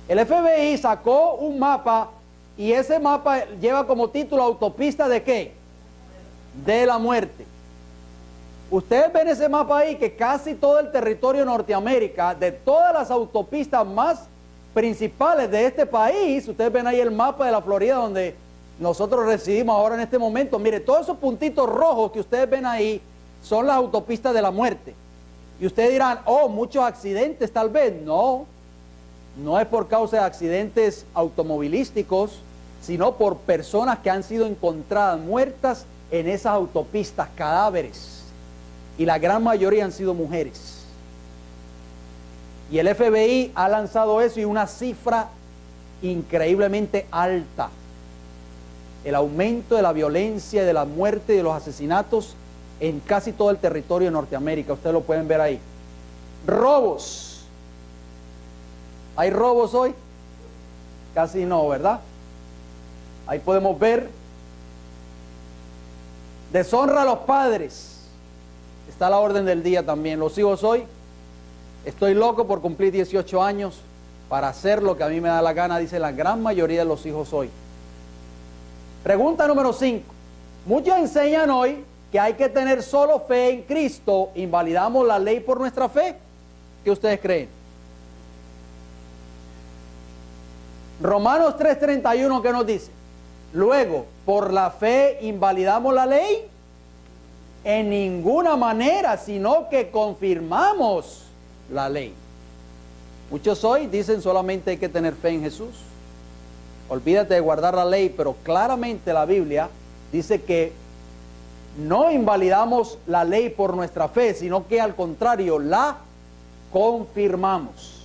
S1: El FBI sacó un mapa y ese mapa lleva como título autopista ¿de qué? De la muerte. Ustedes ven ese mapa ahí que casi todo el territorio de Norteamérica, de todas las autopistas más principales de este país, ustedes ven ahí el mapa de la Florida donde nosotros residimos ahora en este momento. Mire, todos esos puntitos rojos que ustedes ven ahí son las autopistas de la muerte. Y ustedes dirán, oh, muchos accidentes tal vez. No, no es por causa de accidentes automovilísticos, sino por personas que han sido encontradas muertas en esas autopistas, cadáveres. Y la gran mayoría han sido mujeres. Y el FBI ha lanzado eso y una cifra increíblemente alta. El aumento de la violencia, de la muerte y de los asesinatos en casi todo el territorio de Norteamérica. Ustedes lo pueden ver ahí. Robos. ¿Hay robos hoy? Casi no, ¿verdad? Ahí podemos ver. Deshonra a los padres. Está a la orden del día también. Los hijos hoy. Estoy loco por cumplir 18 años para hacer lo que a mí me da la gana, dice la gran mayoría de los hijos hoy. Pregunta número 5. Muchos enseñan hoy que hay que tener solo fe en Cristo. ¿Invalidamos la ley por nuestra fe? ¿Qué ustedes creen? Romanos 3:31, ¿qué nos dice? Luego, ¿por la fe invalidamos la ley? En ninguna manera, sino que confirmamos la ley. Muchos hoy dicen solamente hay que tener fe en Jesús. Olvídate de guardar la ley, pero claramente la Biblia dice que no invalidamos la ley por nuestra fe, sino que al contrario, la confirmamos.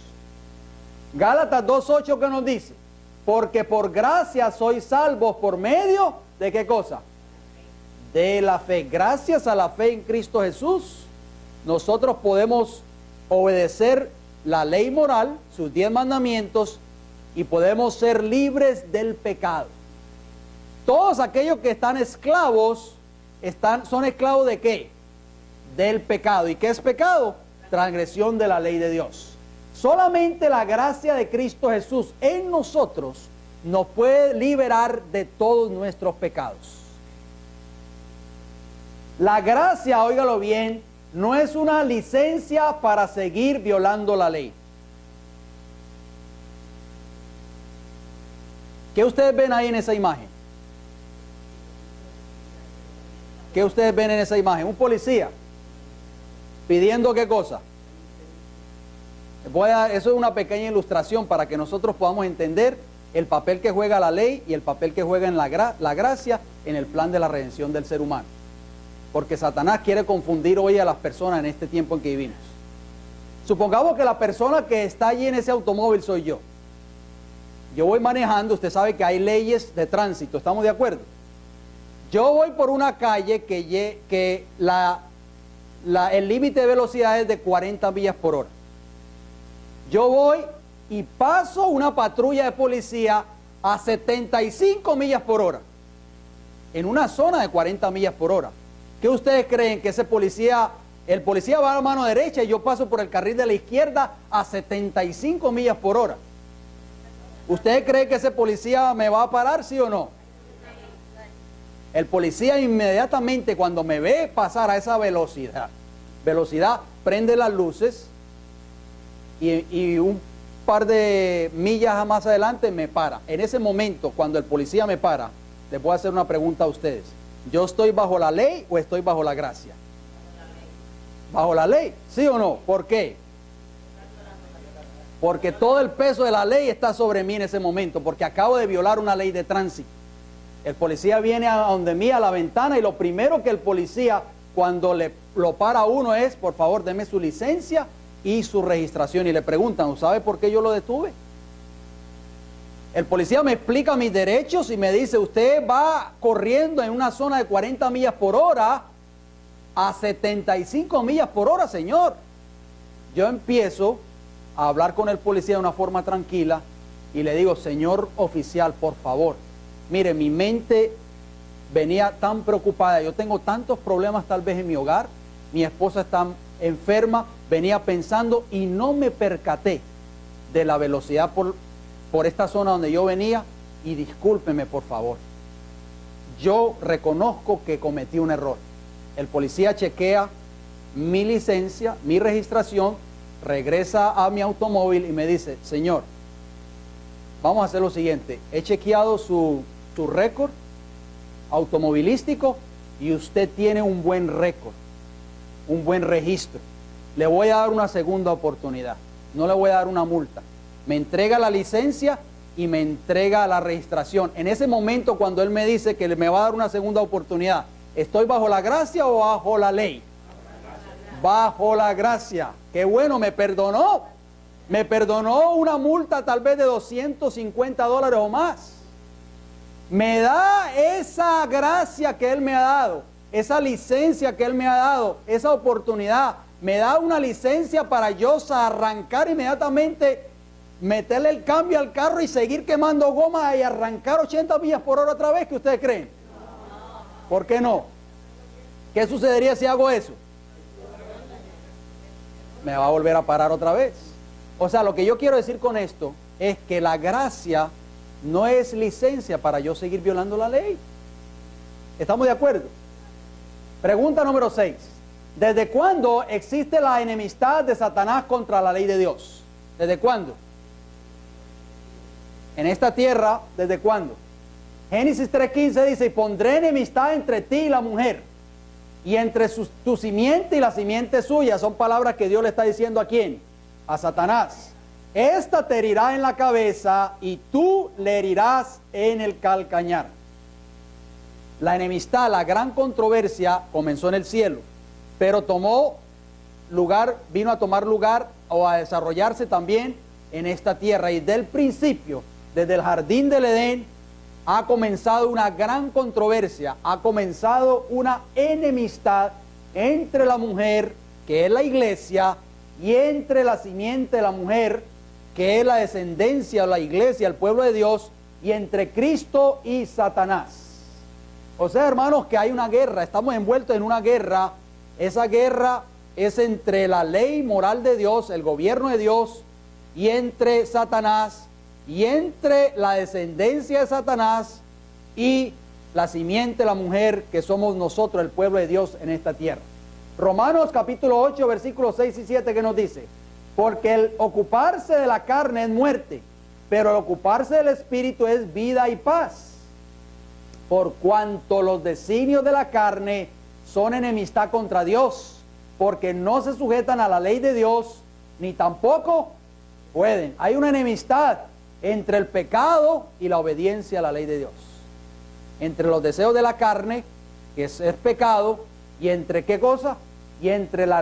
S1: Gálatas 2:8, ¿qué nos dice? Porque por gracia sois salvos por medio de ¿qué cosa? De la fe. Gracias a la fe en Cristo Jesús, nosotros podemos obedecer la ley moral, sus 10 mandamientos, y podemos ser libres del pecado. Todos aquellos que están esclavos, son esclavos ¿de qué? Del pecado. ¿Y qué es pecado? Transgresión de la ley de Dios. Solamente la gracia de Cristo Jesús en nosotros nos puede liberar de todos nuestros pecados. La gracia, óigalo bien, no es una licencia para seguir violando la ley. ¿Qué ustedes ven ahí en esa imagen? ¿Qué ustedes ven en esa imagen? Un policía pidiendo ¿qué cosa? Eso es una pequeña ilustración para que nosotros podamos entender el papel que juega la ley y el papel que juega en la gracia en el plan de la redención del ser humano. Porque Satanás quiere confundir hoy a las personas en este tiempo en que vivimos. Supongamos que la persona que está allí en ese automóvil soy yo. Yo voy manejando, usted sabe que hay leyes de tránsito, ¿estamos de acuerdo? Yo voy por una calle que el límite de velocidad es de 40 millas por hora. Yo voy y paso una patrulla de policía a 75 millas por hora, en una zona de 40 millas por hora. ¿Qué ustedes creen? Que el policía va a la mano derecha y yo paso por el carril de la izquierda a 75 millas por hora. ¿Ustedes creen que ese policía me va a parar, sí o no? El policía inmediatamente cuando me ve pasar a esa velocidad, prende las luces y un par de millas más adelante me para. En ese momento, cuando el policía me para, les voy a hacer una pregunta a ustedes. ¿Yo estoy bajo la ley o estoy bajo la gracia? ¿Bajo la ley? ¿Sí o no? ¿Por qué? Porque todo el peso de la ley está sobre mí en ese momento, porque acabo de violar una ley de tránsito. El policía viene a donde mí, a la ventana, y lo primero que el policía, cuando lo para a uno es, por favor, deme su licencia y su registración. Y le preguntan, ¿sabe por qué yo lo detuve? El policía me explica mis derechos y me dice, usted va corriendo en una zona de 40 millas por hora a 75 millas por hora, señor. Yo empiezo a hablar con el policía de una forma tranquila y le digo, señor oficial, por favor, mire, mi mente venía tan preocupada, yo tengo tantos problemas tal vez en mi hogar, mi esposa está enferma, venía pensando y no me percaté de la velocidad por esta zona donde yo venía y discúlpeme por favor. Yo reconozco que cometí un error. El policía chequea mi licencia, mi registración, regresa a mi automóvil y me dice, señor, vamos a hacer lo siguiente. He chequeado su récord automovilístico y usted tiene un buen récord, un buen registro. Le voy a dar una segunda oportunidad, no le voy a dar una multa. Me entrega la licencia y me entrega la registración. En ese momento, cuando él me dice que me va a dar una segunda oportunidad, ¿estoy bajo la gracia o bajo la ley? Bajo la gracia. Qué bueno, me perdonó. Me perdonó una multa tal vez de $250 o más. Me da esa gracia que Él me ha dado, esa licencia que Él me ha dado, esa oportunidad. Me da una licencia para yo arrancar inmediatamente, meterle el cambio al carro y seguir quemando goma y arrancar 80 millas por hora otra vez. ¿Qué ustedes creen? ¿Por qué no? ¿Qué sucedería si hago eso? Me va a volver a parar otra vez. O sea, lo que yo quiero decir con esto es que la gracia no es licencia para yo seguir violando la ley. ¿Estamos de acuerdo? Pregunta número 6. ¿Desde cuándo existe la enemistad de Satanás contra la ley de Dios? ¿Desde cuándo? En esta tierra, ¿desde cuándo? Génesis 3:15 dice, y pondré enemistad entre ti y la mujer, y entre tu simiente y la simiente suya. Son palabras que Dios le está diciendo ¿a quién? A Satanás. Esta te herirá en la cabeza y tú le herirás en el calcañar. La enemistad, la gran controversia comenzó en el cielo, pero vino a tomar lugar o a desarrollarse también en esta tierra. Y del principio, desde el jardín del Edén, ha comenzado una gran controversia, ha comenzado una enemistad entre la mujer, que es la iglesia, y entre la simiente de la mujer, que es la descendencia, la iglesia, el pueblo de Dios, y entre Cristo y Satanás. O sea, hermanos, que hay una guerra, estamos envueltos en una guerra. Esa guerra es entre la ley moral de Dios, el gobierno de Dios, y entre Satanás, y entre la descendencia de Satanás y la simiente, la mujer, que somos nosotros, el pueblo de Dios en esta tierra. Romanos capítulo 8, versículos 6 y 7, que nos dice, porque el ocuparse de la carne es muerte, pero el ocuparse del espíritu es vida y paz. Por cuanto los designios de la carne son enemistad contra Dios, porque no se sujetan a la ley de Dios, ni tampoco pueden. Hay una enemistad entre el pecado y la obediencia a la ley de Dios. Entre los deseos de la carne, que es pecado, y entre ¿qué cosa? Y entre la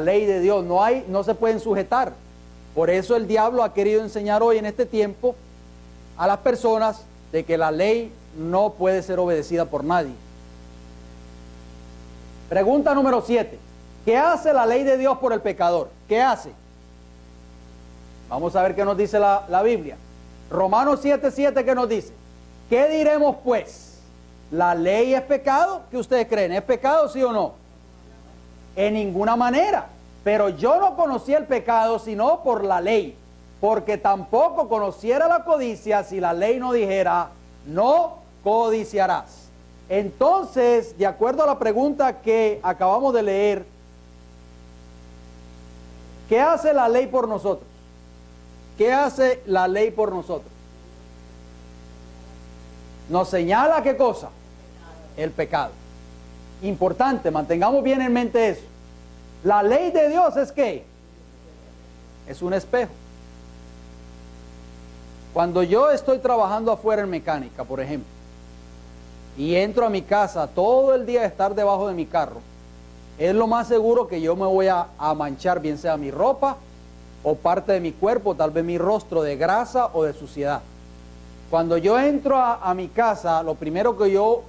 S1: ley de Dios. No se pueden sujetar. Por eso el diablo ha querido enseñar hoy en este tiempo a las personas de que la ley no puede ser obedecida por nadie. Pregunta número 7. ¿Qué hace la ley de Dios por el pecador? ¿Qué hace? Vamos a ver qué nos dice la Biblia. Romanos 7:7, ¿qué nos dice? ¿Qué diremos pues? ¿La ley es pecado? ¿Qué ustedes creen? ¿Es pecado, sí o no? En ninguna manera. Pero yo no conocí el pecado sino por la ley, porque tampoco conociera la codicia si la ley no dijera, no codiciarás. Entonces, de acuerdo a la pregunta que acabamos de leer, ¿qué hace la ley por nosotros? ¿Qué hace la ley por nosotros? Nos señala ¿qué cosa? El pecado. Importante, mantengamos bien en mente eso. La ley de Dios es ¿qué? Es un espejo. Cuando yo estoy trabajando afuera en mecánica, por ejemplo, y entro a mi casa todo el día a estar debajo de mi carro, es lo más seguro que yo me voy a manchar, bien sea mi ropa o parte de mi cuerpo, tal vez mi rostro, de grasa o de suciedad. Cuando yo entro a mi casa, lo primero que yo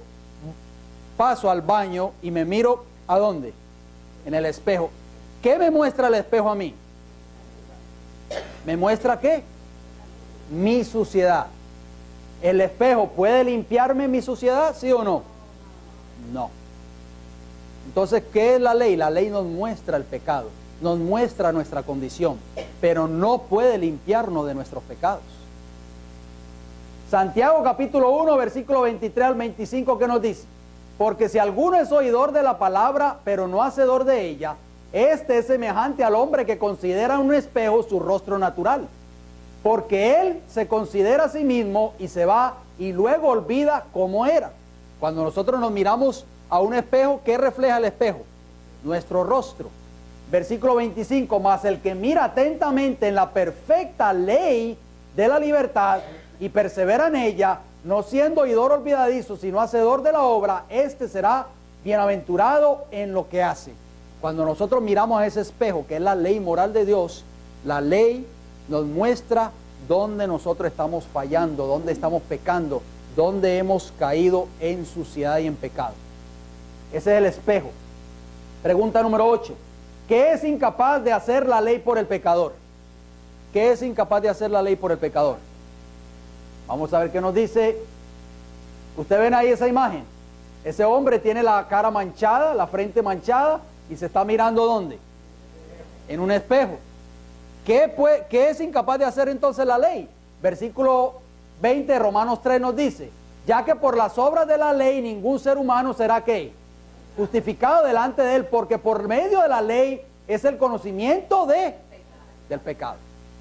S1: paso al baño y me miro, ¿a dónde? En el espejo. ¿Qué me muestra el espejo a mí? ¿Me muestra qué? Mi suciedad. ¿El espejo puede limpiarme mi suciedad, sí o no? No. Entonces, ¿qué es la ley? La ley nos muestra el pecado, nos muestra nuestra condición, pero no puede limpiarnos de nuestros pecados. Santiago capítulo 1, versículo 23 al 25, ¿qué nos dice? Porque si alguno es oidor de la palabra, pero no hacedor de ella, este es semejante al hombre que considera en un espejo su rostro natural. porque él se considera a sí mismo y se va y luego olvida cómo era. Cuando nosotros nos miramos a un espejo, ¿qué refleja el espejo? Nuestro rostro. Versículo 25, mas el que mira atentamente en la perfecta ley de la libertad y persevera en ella, no siendo oidor olvidadizo, sino hacedor de la obra, este será bienaventurado en lo que hace. Cuando nosotros miramos a ese espejo, que es la ley moral de Dios, la ley nos muestra dónde nosotros estamos fallando, dónde estamos pecando, dónde hemos caído en suciedad y en pecado. Ese es el espejo. Pregunta número 8. ¿Qué es incapaz de hacer la ley por el pecador? ¿Qué es incapaz de hacer la ley por el pecador? Vamos a ver qué nos dice. Ustedes ven ahí esa imagen. Ese hombre tiene la cara manchada, la frente manchada y se está mirando ¿dónde? En un espejo. ¿Qué es incapaz de hacer entonces la ley? Versículo 20 de Romanos 3 nos dice, ya que por las obras de la ley ningún ser humano será ¿qué? Justificado delante de él, porque por medio de la ley es el conocimiento del pecado.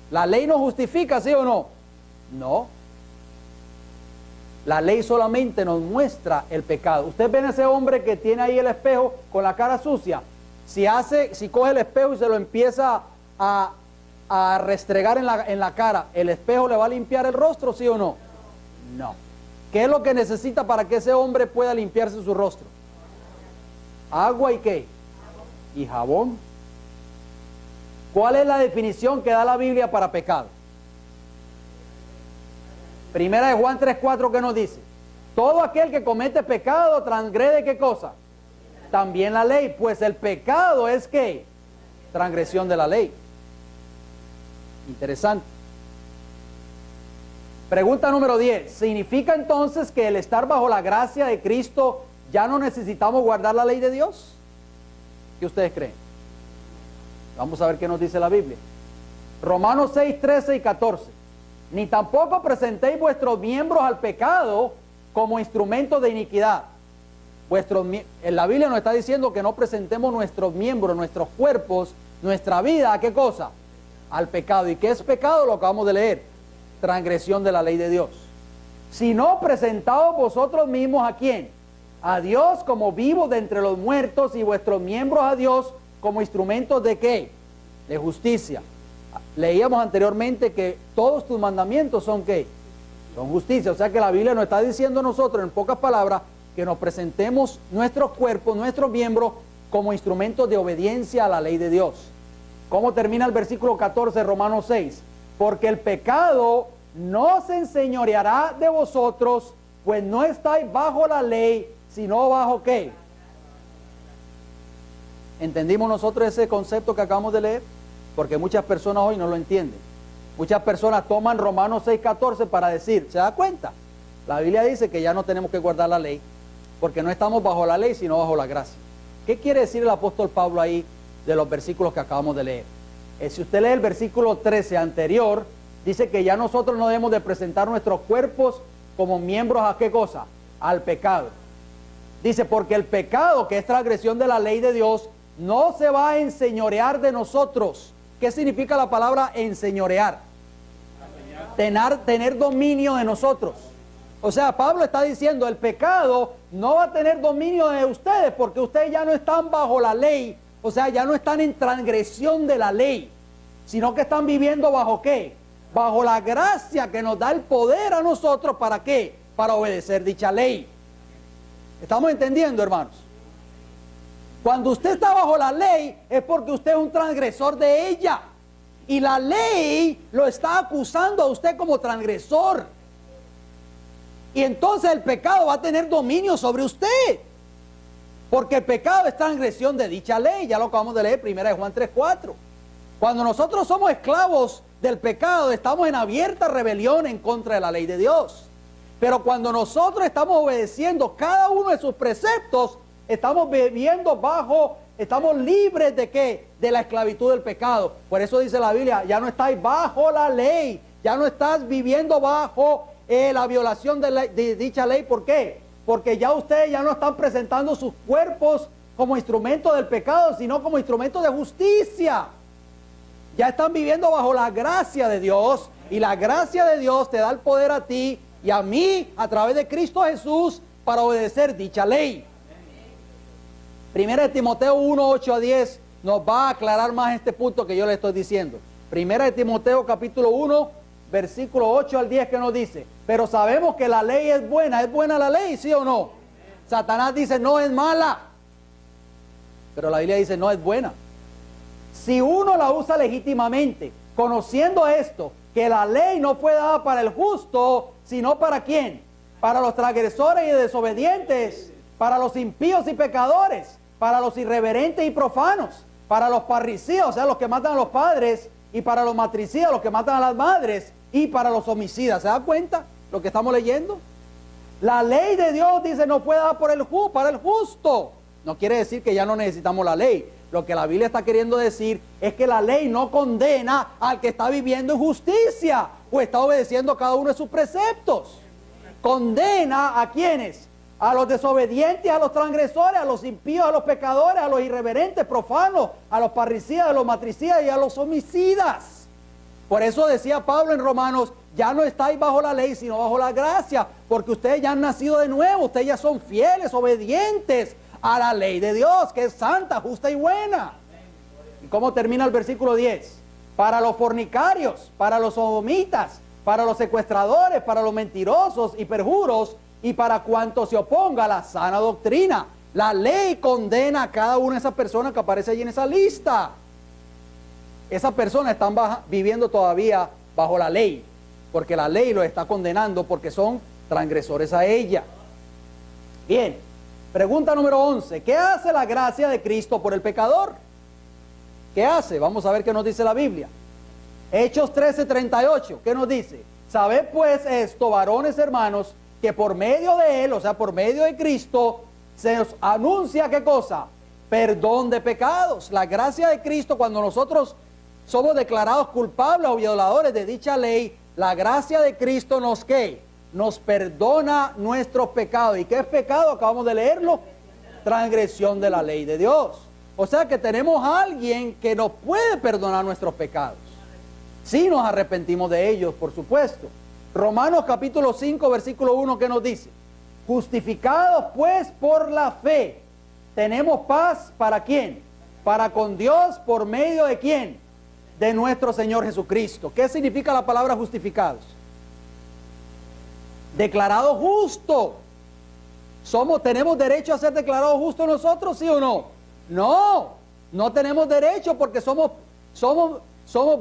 S1: ¿La ley nos justifica, sí o no? No. La ley solamente nos muestra el pecado. Ustedes ven a ese hombre que tiene ahí el espejo con la cara sucia. Si coge el espejo y se lo empieza a restregar en la cara, ¿el espejo le va a limpiar el rostro, sí o no? No. ¿Qué es lo que necesita para que ese hombre pueda limpiarse su rostro? ¿Agua y qué? Y jabón. ¿Cuál es la definición que da la Biblia para pecado? Primera de Juan 3:4, ¿qué nos dice? Todo aquel que comete pecado transgrede ¿qué cosa? También la ley, pues el pecado es ¿qué? Transgresión de la ley. Interesante. Pregunta número 10. ¿Significa entonces que el estar bajo la gracia de Cristo ya no necesitamos guardar la ley de Dios? ¿Qué ustedes creen? Vamos a ver qué nos dice la Biblia. Romanos 6, 13 y 14. Ni tampoco presentéis vuestros miembros al pecado como instrumentos de iniquidad. En la Biblia nos está diciendo que no presentemos nuestros miembros, nuestros cuerpos, nuestra vida, ¿a qué cosa? Al pecado. ¿Y qué es pecado? Lo acabamos de leer. Transgresión de la ley de Dios. Sino presentaos vosotros mismos ¿a quién? A Dios como vivos de entre los muertos y vuestros miembros a Dios como instrumentos ¿de qué? De justicia. Leíamos anteriormente que todos tus mandamientos son ¿qué? Son justicia. O sea que la Biblia nos está diciendo a nosotros, en pocas palabras, que nos presentemos nuestros cuerpos, nuestros miembros, como instrumentos de obediencia a la ley de Dios. ¿Cómo termina el versículo 14 de Romanos 6? Porque el pecado no se enseñoreará de vosotros, pues no estáis bajo la ley, sino bajo ¿qué? ¿Entendimos nosotros ese concepto que acabamos de leer? Porque muchas personas hoy no lo entienden. Muchas personas toman Romanos 6:14 para decir, ¿se da cuenta? La Biblia dice que ya no tenemos que guardar la ley, porque no estamos bajo la ley, sino bajo la gracia. ¿Qué quiere decir el apóstol Pablo ahí de los versículos que acabamos de leer? Si usted lee el versículo 13 anterior, dice que ya nosotros no debemos de presentar nuestros cuerpos como miembros ¿a qué cosa? Al pecado. Dice, porque el pecado, que es transgresión de la ley de Dios, no se va a enseñorear de nosotros. ¿Qué significa la palabra enseñorear? Tener dominio de nosotros. O sea, Pablo está diciendo, el pecado no va a tener dominio de ustedes, porque ustedes ya no están bajo la ley, o sea, ya no están en transgresión de la ley, sino que están viviendo bajo ¿qué? Bajo la gracia que nos da el poder a nosotros, ¿para qué? Para obedecer dicha ley. ¿Estamos entendiendo, hermanos? Cuando usted está bajo la ley es porque usted es un transgresor de ella. Y la ley lo está acusando a usted como transgresor. Y entonces el pecado va a tener dominio sobre usted. Porque el pecado es transgresión de dicha ley. Ya lo acabamos de leer, 1 Juan 3:4. Cuando nosotros somos esclavos del pecado, estamos en abierta rebelión en contra de la ley de Dios. Pero cuando nosotros estamos obedeciendo cada uno de sus preceptos, estamos viviendo estamos libres ¿de qué? De la esclavitud del pecado. Por eso dice la Biblia, ya no estáis bajo la ley, ya no estás viviendo bajo la violación de dicha ley. ¿Por qué? Porque ya ustedes ya no están presentando sus cuerpos como instrumentos del pecado, sino como instrumentos de justicia. Ya están viviendo bajo la gracia de Dios Y la gracia de Dios te da el poder a ti y a mí a través de Cristo Jesús para obedecer dicha ley. Primera de Timoteo 1, 8 a 10 nos va a aclarar más este punto que yo le estoy diciendo. Primera de Timoteo capítulo 1, versículo 8 al 10 que nos dice, pero sabemos que la ley es buena la ley, ¿sí o no? Satanás dice no es mala, pero la Biblia dice no es buena. Si uno la usa legítimamente, conociendo esto, que la ley no fue dada para el justo, sino para ¿quién? Para los transgresores y desobedientes, para los impíos y pecadores, para los irreverentes y profanos, para los parricidas, o sea, los que matan a los padres, y para los matricidas, los que matan a las madres, y para los homicidas. ¿Se da cuenta lo que estamos leyendo? La ley de Dios dice no fue dada para el justo. No quiere decir que ya no necesitamos la ley. Lo que la Biblia está queriendo decir es que la ley no condena al que está viviendo en justicia o está obedeciendo cada uno de sus preceptos. Condena a quienes, a los desobedientes, a los transgresores, a los impíos, a los pecadores, a los irreverentes, profanos, a los parricidas, a los matricidas y a los homicidas. Por eso decía Pablo en Romanos, ya no estáis bajo la ley, sino bajo la gracia, porque ustedes ya han nacido de nuevo, ustedes ya son fieles, obedientes a la ley de Dios, que es santa, justa y buena. ¿Y cómo termina el versículo 10? Para los fornicarios, para los sodomitas, para los secuestradores, para los mentirosos y perjuros, y para cuanto se oponga a la sana doctrina. La ley condena a cada una de esas personas que aparece allí en esa lista. Esas personas están viviendo todavía bajo la ley, porque la ley los está condenando porque son transgresores a ella. Bien, pregunta número 11. ¿Qué hace la gracia de Cristo por el pecador? ¿Qué hace? Vamos a ver qué nos dice la Biblia. Hechos 13:38, ¿qué nos dice? Sabed pues esto, varones hermanos, que por medio de Él, o sea, por medio de Cristo, se nos anuncia, ¿qué cosa? Perdón de pecados. La gracia de Cristo, cuando nosotros somos declarados culpables o violadores de dicha ley, la gracia de Cristo nos, ¿qué? Nos perdona nuestros pecados. ¿Y qué es pecado? Acabamos de leerlo. Transgresión de la ley de Dios. O sea que tenemos a alguien que nos puede perdonar nuestros pecados. Si nos arrepentimos de ellos, por supuesto. Romanos capítulo 5, versículo 1, ¿qué nos dice? Justificados pues por la fe, tenemos paz, ¿para quién? Para con Dios, ¿por medio de quién? De nuestro Señor Jesucristo. ¿Qué significa la palabra justificados? Declarado justo. ¿Tenemos derecho a ser declarados justos nosotros, sí o no? No, no tenemos derecho porque somos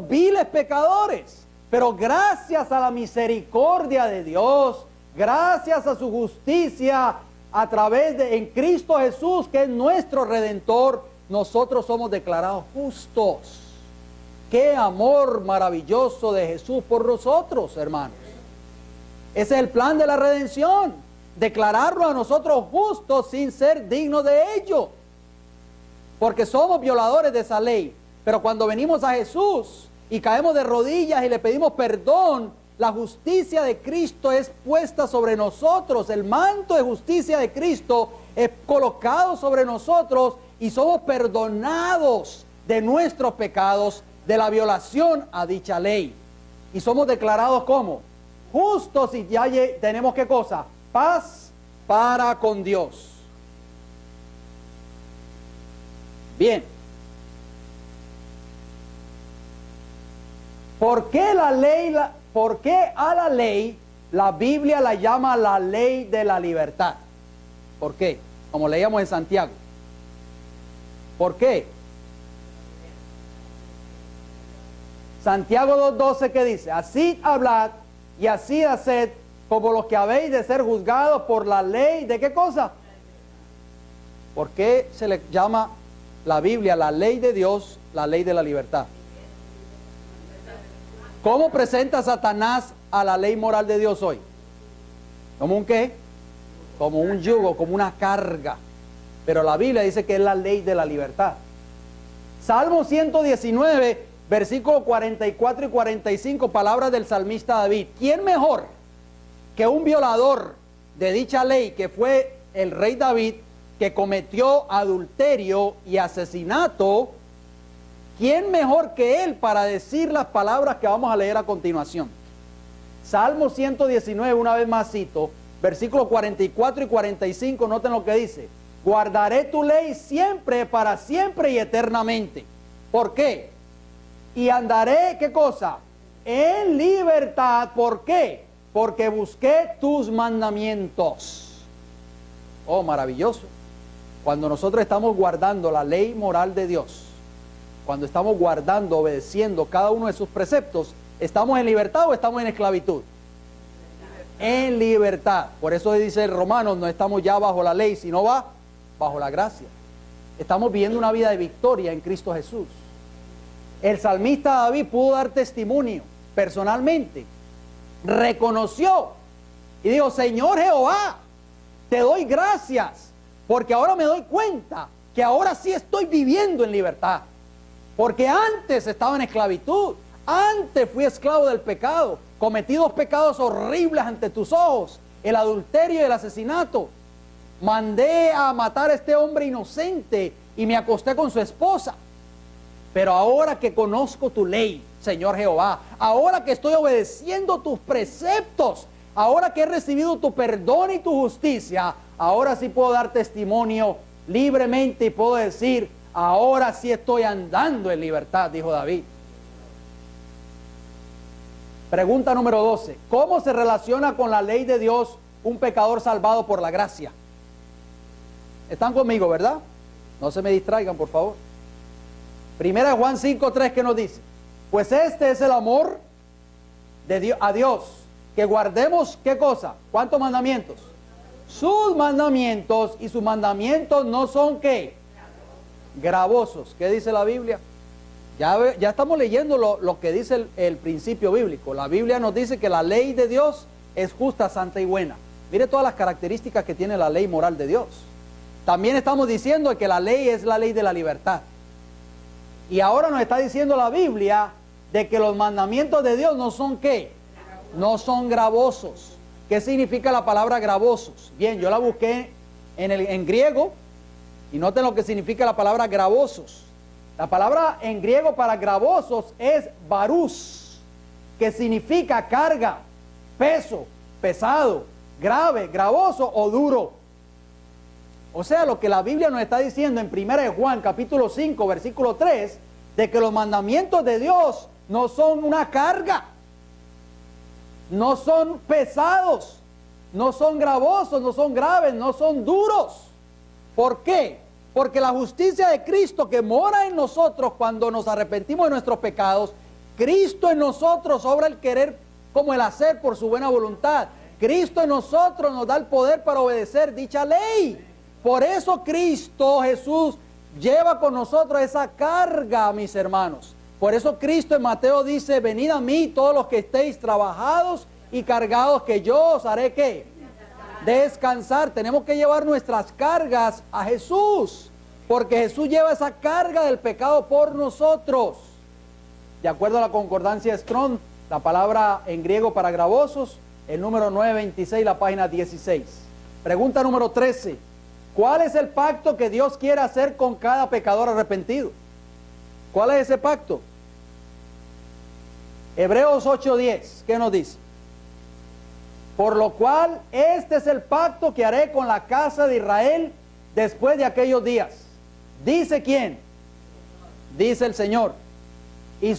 S1: viles pecadores. Pero gracias a la misericordia de Dios, gracias a su justicia, a través de en Cristo Jesús, que es nuestro Redentor, nosotros somos declarados justos. Qué amor maravilloso de Jesús por nosotros, hermanos. Ese es el plan de la redención, declararlo a nosotros justos sin ser dignos de ello. Porque somos violadores de esa ley. Pero cuando venimos a Jesús y caemos de rodillas y le pedimos perdón, la justicia de Cristo es puesta sobre nosotros. El manto de justicia de Cristo es colocado sobre nosotros y somos perdonados de nuestros pecados, de la violación a dicha ley. Y somos declarados como justos y ya tenemos ¿qué cosa? Paz para con Dios. Bien. ¿Por qué a la ley la Biblia la llama la ley de la libertad? ¿Por qué? Como leíamos en Santiago. ¿Por qué? Santiago 2:12, ¿qué dice? Así hablad y así haced como los que habéis de ser juzgados por la ley. ¿De qué cosa? ¿Por qué se le llama la Biblia la ley de Dios, la ley de la libertad? ¿Cómo presenta Satanás a la ley moral de Dios hoy? ¿Como un qué? Como un yugo, como una carga. Pero la Biblia dice que es la ley de la libertad. Salmo 119, versículos 44 y 45, palabras del salmista David. ¿Quién mejor que un violador de dicha ley, que fue el rey David, que cometió adulterio y asesinato, ¿Quién mejor que él para decir las palabras que vamos a leer a continuación? Salmo 119, una vez más cito, versículos 44 y 45, noten lo que dice. Guardaré tu ley siempre, para siempre y eternamente. ¿Por qué? Y andaré, ¿qué cosa? En libertad. ¿Por qué? Porque busqué tus mandamientos. Oh, maravilloso. Cuando nosotros estamos guardando la ley moral de Dios, cuando estamos guardando, obedeciendo cada uno de sus preceptos, ¿estamos en libertad o estamos en esclavitud? En libertad. Por eso dice el Romanos, no estamos ya bajo la ley, sino bajo la gracia. Estamos viviendo una vida de victoria en Cristo Jesús. El salmista David pudo dar testimonio personalmente. Reconoció y dijo, Señor Jehová, te doy gracias, porque ahora me doy cuenta que ahora sí estoy viviendo en libertad. Porque antes estaba en esclavitud, antes fui esclavo del pecado, cometí dos pecados horribles ante tus ojos, el adulterio y el asesinato. Mandé a matar a este hombre inocente y me acosté con su esposa. Pero ahora que conozco tu ley, Señor Jehová, ahora que estoy obedeciendo tus preceptos, ahora que he recibido tu perdón y tu justicia, ahora sí puedo dar testimonio libremente y puedo decir, ahora sí estoy andando en libertad, dijo David. Pregunta número 12. ¿Cómo se relaciona con la ley de Dios un pecador salvado por la gracia? ¿Están conmigo, verdad? No se me distraigan, por favor. Primera de Juan 5:3, ¿qué nos dice? Pues este es el amor de Dios, a Dios, que guardemos, ¿qué cosa? ¿Cuántos mandamientos? Sus mandamientos, y sus mandamientos no son, ¿qué? Gravosos. ¿Qué dice la Biblia? Ya estamos leyendo lo que dice el principio bíblico. La Biblia nos dice que la ley de Dios es justa, santa y buena. Mire todas las características que tiene la ley moral de Dios. También estamos diciendo que la ley es la ley de la libertad. Y ahora nos está diciendo la Biblia de que los mandamientos de Dios no son ¿qué? No son gravosos. ¿Qué significa la palabra gravosos? Bien, yo la busqué en griego y noten lo que significa la palabra gravosos. La palabra en griego para gravosos es varus, que significa carga, peso, pesado, grave, gravoso o duro. O sea, lo que la Biblia nos está diciendo en 1 de Juan capítulo 5 versículo 3, de que los mandamientos de Dios no son una carga, no son pesados, no son gravosos, no son graves, no son duros. ¿Por qué? Porque la justicia de Cristo que mora en nosotros cuando nos arrepentimos de nuestros pecados, Cristo en nosotros obra el querer como el hacer por su buena voluntad. Cristo en nosotros nos da el poder para obedecer dicha ley. Por eso Cristo Jesús lleva con nosotros esa carga, mis hermanos. Por eso Cristo en Mateo dice, venid a mí todos los que estéis trabajados y cargados, que yo os haré ¿qué? Descansar. Tenemos que llevar nuestras cargas a Jesús, porque Jesús lleva esa carga del pecado por nosotros. De acuerdo a la concordancia Strong, la palabra en griego para gravosos, el número 926, la página 16. Pregunta número 13. ¿Cuál es el pacto que Dios quiere hacer con cada pecador arrepentido? ¿Cuál es ese pacto? Hebreos 8:10, ¿qué nos dice? Por lo cual, este es el pacto que haré con la casa de Israel después de aquellos días. ¿Dice quién? Dice el Señor. Y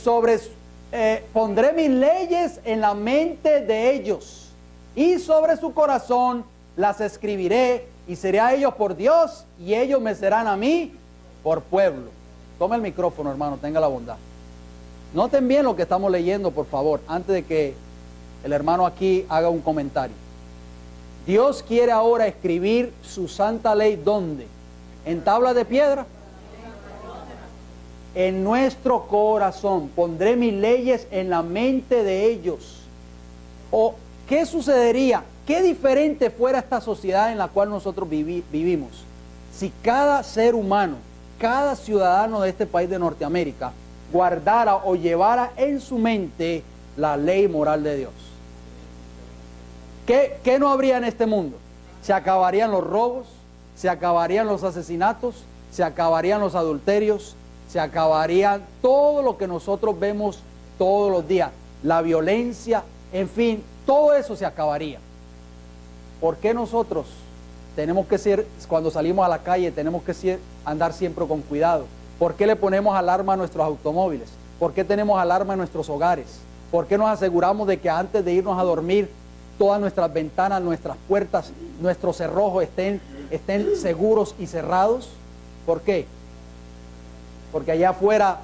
S1: pondré mis leyes en la mente de ellos, y sobre su corazón las escribiré, y seré a ellos por Dios, y ellos me serán a mí por pueblo. Toma el micrófono, hermano, tenga la bondad. Noten bien lo que estamos leyendo, por favor, antes de que el hermano aquí haga un comentario. Dios quiere ahora escribir su santa ley, ¿dónde? ¿En tablas de piedra? En nuestro corazón. Pondré mis leyes en la mente de ellos. ¿O qué sucedería? ¿Qué diferente fuera esta sociedad en la cual nosotros vivimos si cada ser humano, cada ciudadano de este país de Norteamérica guardara o llevara en su mente la ley moral de Dios? ¿Qué no habría en este mundo? Se acabarían los robos, se acabarían los asesinatos, se acabarían los adulterios, se acabaría todo lo que nosotros vemos todos los días, la violencia, en fin, todo eso se acabaría. ¿Por qué nosotros tenemos que ser, cuando salimos a la calle, tenemos que andar siempre con cuidado? ¿Por qué le ponemos alarma a nuestros automóviles? ¿Por qué tenemos alarma en nuestros hogares? ¿Por qué nos aseguramos de que antes de irnos a dormir, todas nuestras ventanas, nuestras puertas, nuestros cerrojos estén seguros y cerrados? ¿Por qué? Porque allá afuera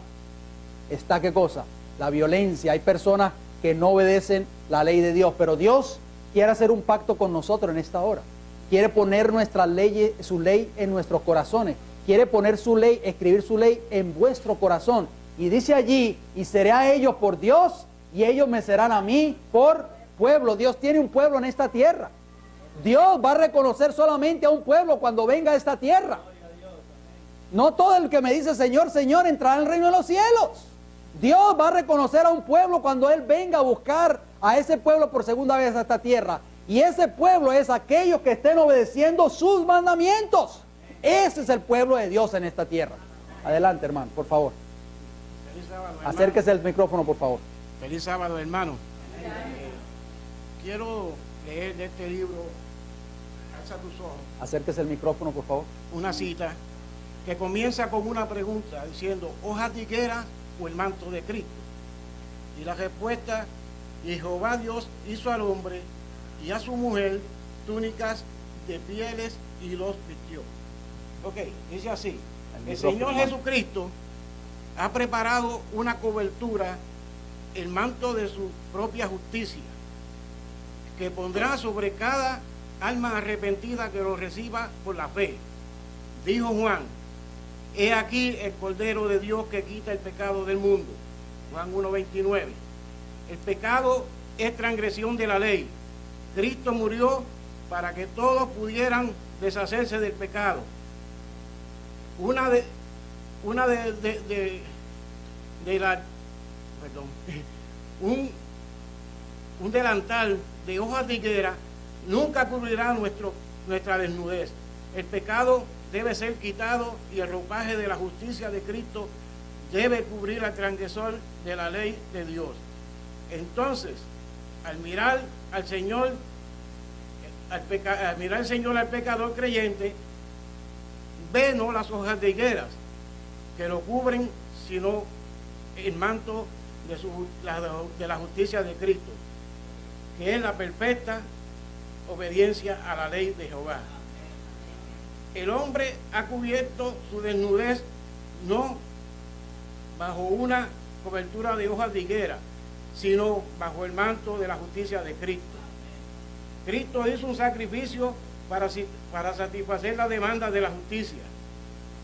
S1: está, ¿qué cosa? La violencia. Hay personas que no obedecen la ley de Dios, pero Dios quiere hacer un pacto con nosotros en esta hora. Quiere poner nuestra ley, su ley en nuestros corazones. Quiere poner su ley, escribir su ley en vuestro corazón. Y dice allí, y seré a ellos por Dios, y ellos me serán a mí por pueblo. Dios tiene un pueblo en esta tierra. Dios va a reconocer solamente a un pueblo cuando venga a esta tierra. No todo el que me dice Señor, Señor entrará en el reino de los cielos. Dios va a reconocer a un pueblo cuando Él venga a buscar a ese pueblo por segunda vez a esta tierra. Y ese pueblo es aquellos que estén obedeciendo sus mandamientos. Ese es el pueblo de Dios en esta tierra. Adelante, hermano, por favor.
S3: Feliz sábado, hermano.
S1: Acérquese el micrófono, por favor.
S3: Feliz sábado, hermano. Quiero leer de este libro, Alza tus ojos,
S1: Acérquese el micrófono, por favor.
S3: una cita que comienza con una pregunta diciendo, ¿hojas de higuera o el manto de Cristo? Y la respuesta, y Jehová Dios hizo al hombre y a su mujer túnicas de pieles y los vistió. Ok, dice así, el Señor Jesucristo ha preparado una cobertura, el manto de su propia justicia, que pondrá sobre cada alma arrepentida que lo reciba por la fe. Dijo Juan, he aquí el Cordero de Dios que quita el pecado del mundo. Juan 1:29. El pecado es transgresión de la ley. Cristo murió para que todos pudieran deshacerse del pecado. Un delantal de hojas de higuera nunca cubrirá nuestra desnudez. El pecado debe ser quitado y el ropaje de la justicia de Cristo debe cubrir al transgresor de la ley de Dios. Entonces, al mirar al Señor al pecador creyente, ve no las hojas de higueras que lo cubren, sino el manto de la justicia de Cristo, que es la perfecta obediencia a la ley de Jehová. El hombre ha cubierto su desnudez no bajo una cobertura de hojas de higuera, sino bajo el manto de la justicia de Cristo. Cristo hizo un sacrificio para satisfacer la demanda de la justicia.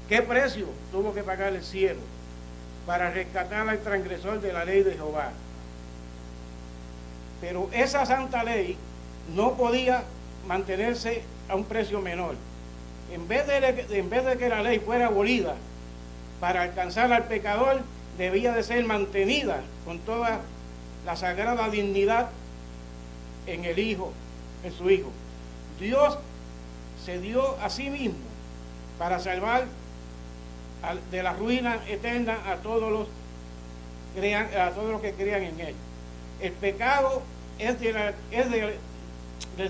S3: ¿Qué precio tuvo que pagar el cielo para rescatar al transgresor de la ley de Jehová? Pero esa santa ley no podía mantenerse a un precio menor. En vez de que la ley fuera abolida para alcanzar al pecador, debía de ser mantenida con toda la sagrada dignidad en su Hijo. Dios se dio a sí mismo para salvar de la ruina eterna a todos los que crean en Él. El pecado es de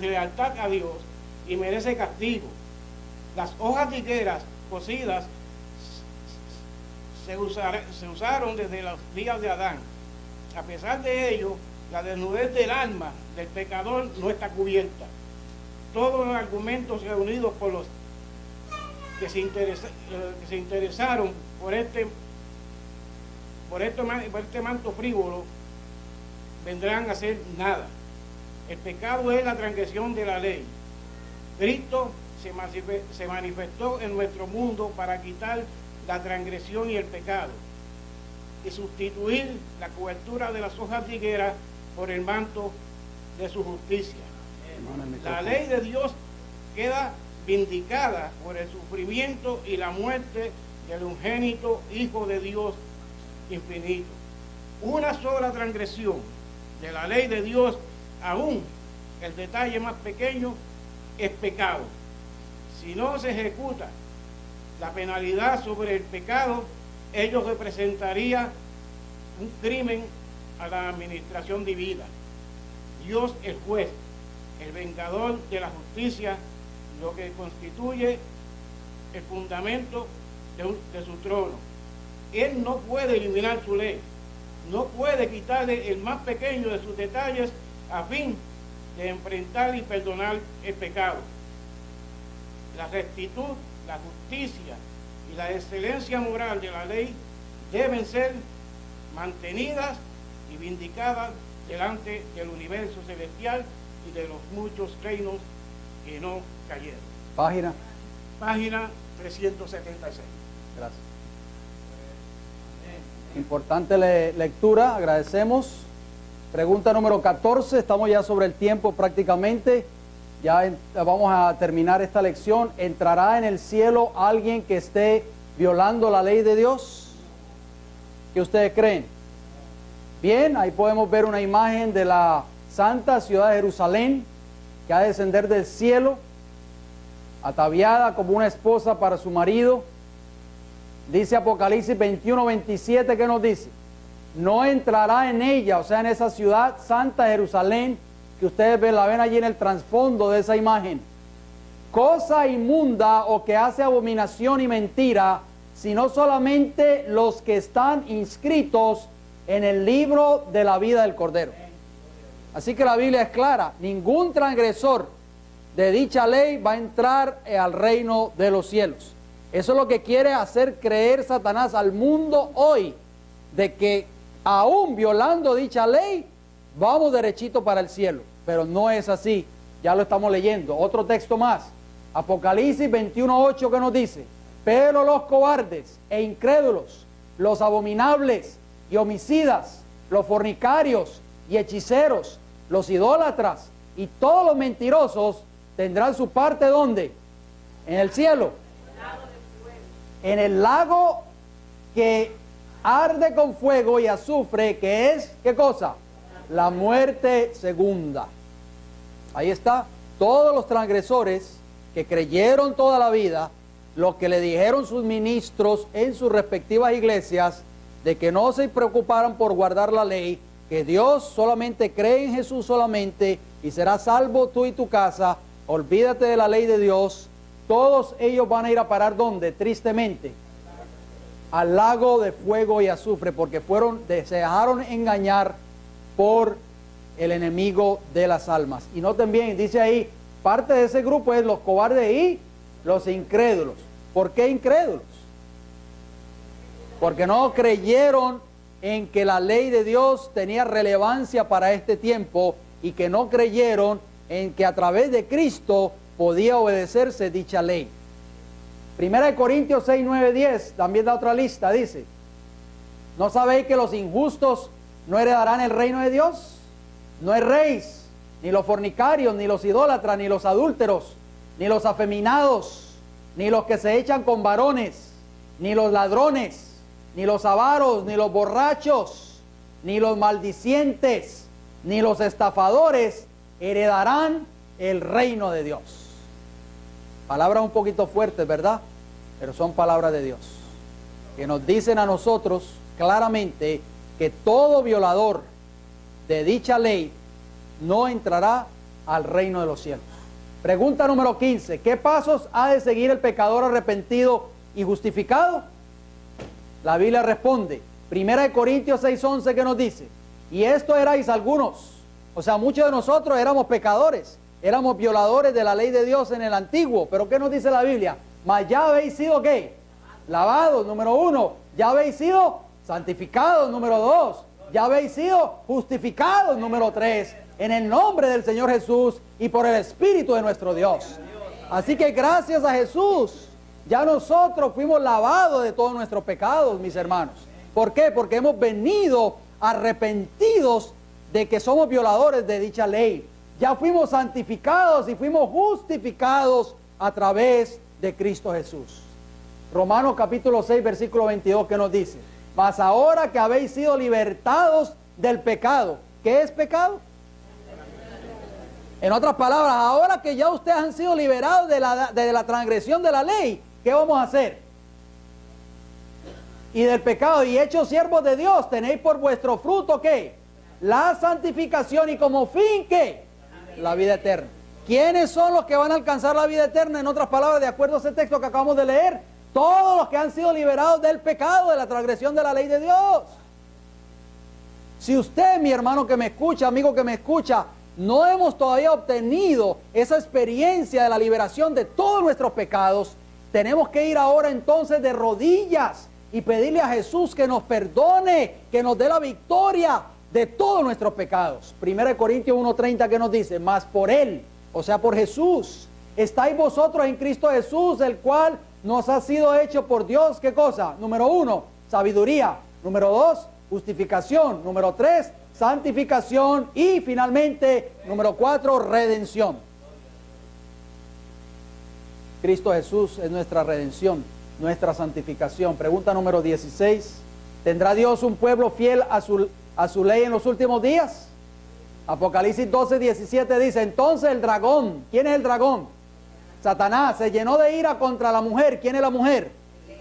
S3: lealtad a Dios y merece castigo. Las hojas de higueras cocidas se usaron desde los días de Adán. A pesar de ello, la desnudez del alma del pecador no está cubierta. Todos los argumentos reunidos por los que se interesaron por este manto frívolo vendrán a ser nada. El pecado es la transgresión de la ley. Cristo se manifestó en nuestro mundo para quitar la transgresión y el pecado y sustituir la cobertura de las hojas de higuera por el manto de su justicia. La ley de Dios queda vindicada por el sufrimiento y la muerte del unigénito Hijo de Dios infinito. Una sola transgresión de la ley de Dios, aún el detalle más pequeño, es pecado. Si no se ejecuta la penalidad sobre el pecado, ello representaría un crimen a la administración divina. Dios el juez, el vengador de la justicia, lo que constituye el fundamento de su trono. Él no puede eliminar su ley, no puede quitarle el más pequeño de sus detalles a fin de enfrentar y perdonar el pecado. La rectitud, la justicia y la excelencia moral de la ley deben ser mantenidas y vindicadas delante del universo celestial y de los muchos reinos que no cayeron.
S1: Página.
S3: Página 376.
S1: Gracias. Importante lectura, agradecemos. Pregunta número 14, estamos ya sobre el tiempo prácticamente. Ya vamos a terminar esta lección. ¿Entrará en el cielo alguien que esté violando la ley de Dios? ¿Qué ustedes creen? Bien, ahí podemos ver una imagen de la santa ciudad de Jerusalén que ha de descender del cielo, ataviada como una esposa para su marido. Dice Apocalipsis 21:27, ¿qué nos dice? No entrará en ella, o sea, en esa ciudad santa de Jerusalén, que ustedes la ven allí en el trasfondo de esa imagen, cosa inmunda o que hace abominación y mentira, sino solamente los que están inscritos en el libro de la vida del Cordero. Así que la Biblia es clara, ningún transgresor de dicha ley va a entrar al reino de los cielos. Eso es lo que quiere hacer creer Satanás al mundo hoy, de que aún violando dicha ley, vamos derechito para el cielo. Pero no es así, ya lo estamos leyendo. Otro texto más, Apocalipsis 21:8, que nos dice: pero los cobardes e incrédulos, los abominables y homicidas, los fornicarios y hechiceros, los idólatras y todos los mentirosos tendrán su parte, ¿dónde? En el cielo. En el lago que arde con fuego y azufre, que es, ¿qué cosa? La muerte segunda. Ahí está, todos los transgresores que creyeron toda la vida, lo que le dijeron sus ministros en sus respectivas iglesias, de que no se preocuparan por guardar la ley, que Dios solamente cree en Jesús solamente y serás salvo tú y tu casa, olvídate de la ley de Dios. Todos ellos van a ir a parar, ¿dónde? Tristemente, al lago de fuego y azufre, porque se dejaron engañar por el enemigo de las almas. Y noten bien, dice ahí, parte de ese grupo es los cobardes y los incrédulos. ¿Por qué incrédulos? Porque no creyeron en que la ley de Dios tenía relevancia para este tiempo y que no creyeron en que a través de Cristo podía obedecerse dicha ley. Primera de Corintios 6, 9, 10, también da otra lista, dice: ¿no sabéis que los injustos no heredarán el reino de Dios? No erréis, ni los fornicarios, ni los idólatras, ni los adúlteros, ni los afeminados, ni los que se echan con varones, ni los ladrones, ni los avaros, ni los borrachos, ni los maldicientes, ni los estafadores heredarán el reino de Dios. Palabras un poquito fuertes, ¿verdad? Pero son palabras de Dios, que nos dicen a nosotros claramente que todo violador de dicha ley no entrará al reino de los cielos. Pregunta número 15. ¿Qué pasos ha de seguir el pecador arrepentido y justificado? La Biblia responde, 1 Corintios 6:11, que nos dice: y esto erais algunos, o sea, muchos de nosotros éramos pecadores, éramos violadores de la ley de Dios en el antiguo, pero ¿qué nos dice la Biblia? Mas ya habéis sido, ¿qué? Lavados, número 1. Ya habéis sido santificados, número 2. Ya habéis sido justificados, número 3. En el nombre del Señor Jesús y por el Espíritu de nuestro Dios. Así que gracias a Jesús, ya nosotros fuimos lavados de todos nuestros pecados, mis hermanos. ¿Por qué? Porque hemos venido arrepentidos de que somos violadores de dicha ley. Ya fuimos santificados y fuimos justificados a través de Cristo Jesús. Romanos capítulo 6, versículo 22, que nos dice: mas ahora que habéis sido libertados del pecado. ¿Qué es pecado? En otras palabras, ahora que ya ustedes han sido liberados de la transgresión de la ley, ¿qué vamos a hacer? y del pecado, y hechos siervos de Dios, tenéis por vuestro fruto, ¿qué? La santificación, y como fin, ¿qué? La vida eterna. ¿Quiénes son los que van a alcanzar la vida eterna? En otras palabras, de acuerdo a ese texto que acabamos de leer, todos los que han sido liberados del pecado, de la transgresión de la ley de Dios. Si usted, mi hermano que me escucha, amigo que me escucha, no hemos todavía obtenido esa experiencia de la liberación de todos nuestros pecados, tenemos que ir ahora entonces de rodillas y pedirle a Jesús que nos perdone, que nos dé la victoria de todos nuestros pecados. 1 Corintios 1:30 que nos dice, mas por Él, o sea por Jesús, estáis vosotros en Cristo Jesús, el cual nos ha sido hecho por Dios, ¿qué cosa? Número 1, sabiduría. Número 2, justificación. Número 3, santificación. Y finalmente, número 4, redención. Cristo Jesús es nuestra redención, nuestra santificación. Pregunta número 16. ¿Tendrá Dios un pueblo fiel a su ley en los últimos días? Apocalipsis 12:17 dice, entonces el dragón, ¿quién es el dragón? Satanás se llenó de ira contra la mujer. ¿Quién es la mujer?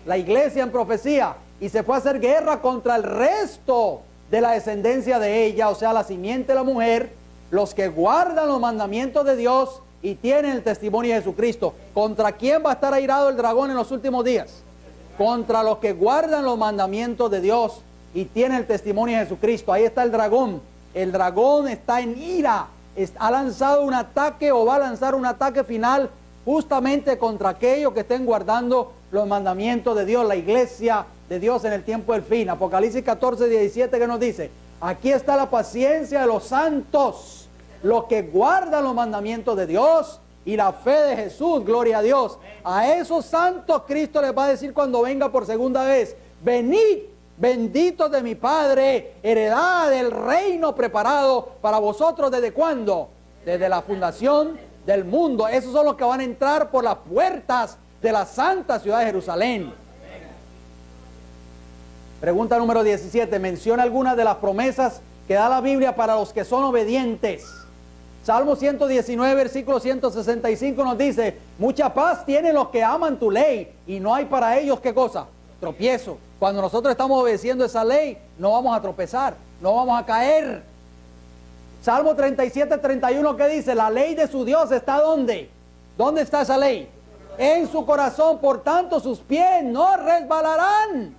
S1: La iglesia en profecía. Y se fue a hacer guerra contra el resto de la descendencia de ella, o sea, la simiente de la mujer, los que guardan los mandamientos de Dios y tienen el testimonio de Jesucristo. ¿Contra quién va a estar airado el dragón en los últimos días? Contra los que guardan los mandamientos de Dios y tienen el testimonio de Jesucristo. Ahí está el dragón. El dragón está en ira. Ha lanzado un ataque o va a lanzar un ataque final justamente contra aquellos que estén guardando los mandamientos de Dios, la iglesia de Dios en el tiempo del fin. Apocalipsis 14:17 que nos dice, aquí está la paciencia de los santos, los que guardan los mandamientos de Dios y la fe de Jesús, gloria a Dios. A esos santos Cristo les va a decir cuando venga por segunda vez, venid, benditos de mi Padre, heredad del reino preparado para vosotros, ¿desde cuándo? Desde la fundación del mundo. Esos son los que van a entrar por las puertas de la santa ciudad de Jerusalén. Pregunta número 17. Menciona algunas de las promesas que da la Biblia para los que son obedientes. Salmo 119, versículo 165 nos dice, mucha paz tienen los que aman tu ley y no hay para ellos, ¿qué cosa? Tropiezo. Cuando nosotros estamos obedeciendo esa ley, no vamos a tropezar, no vamos a caer. Salmo 37, 31 que dice, la ley de su Dios está ¿dónde? ¿Dónde está esa ley? En su corazón, por tanto sus pies no resbalarán.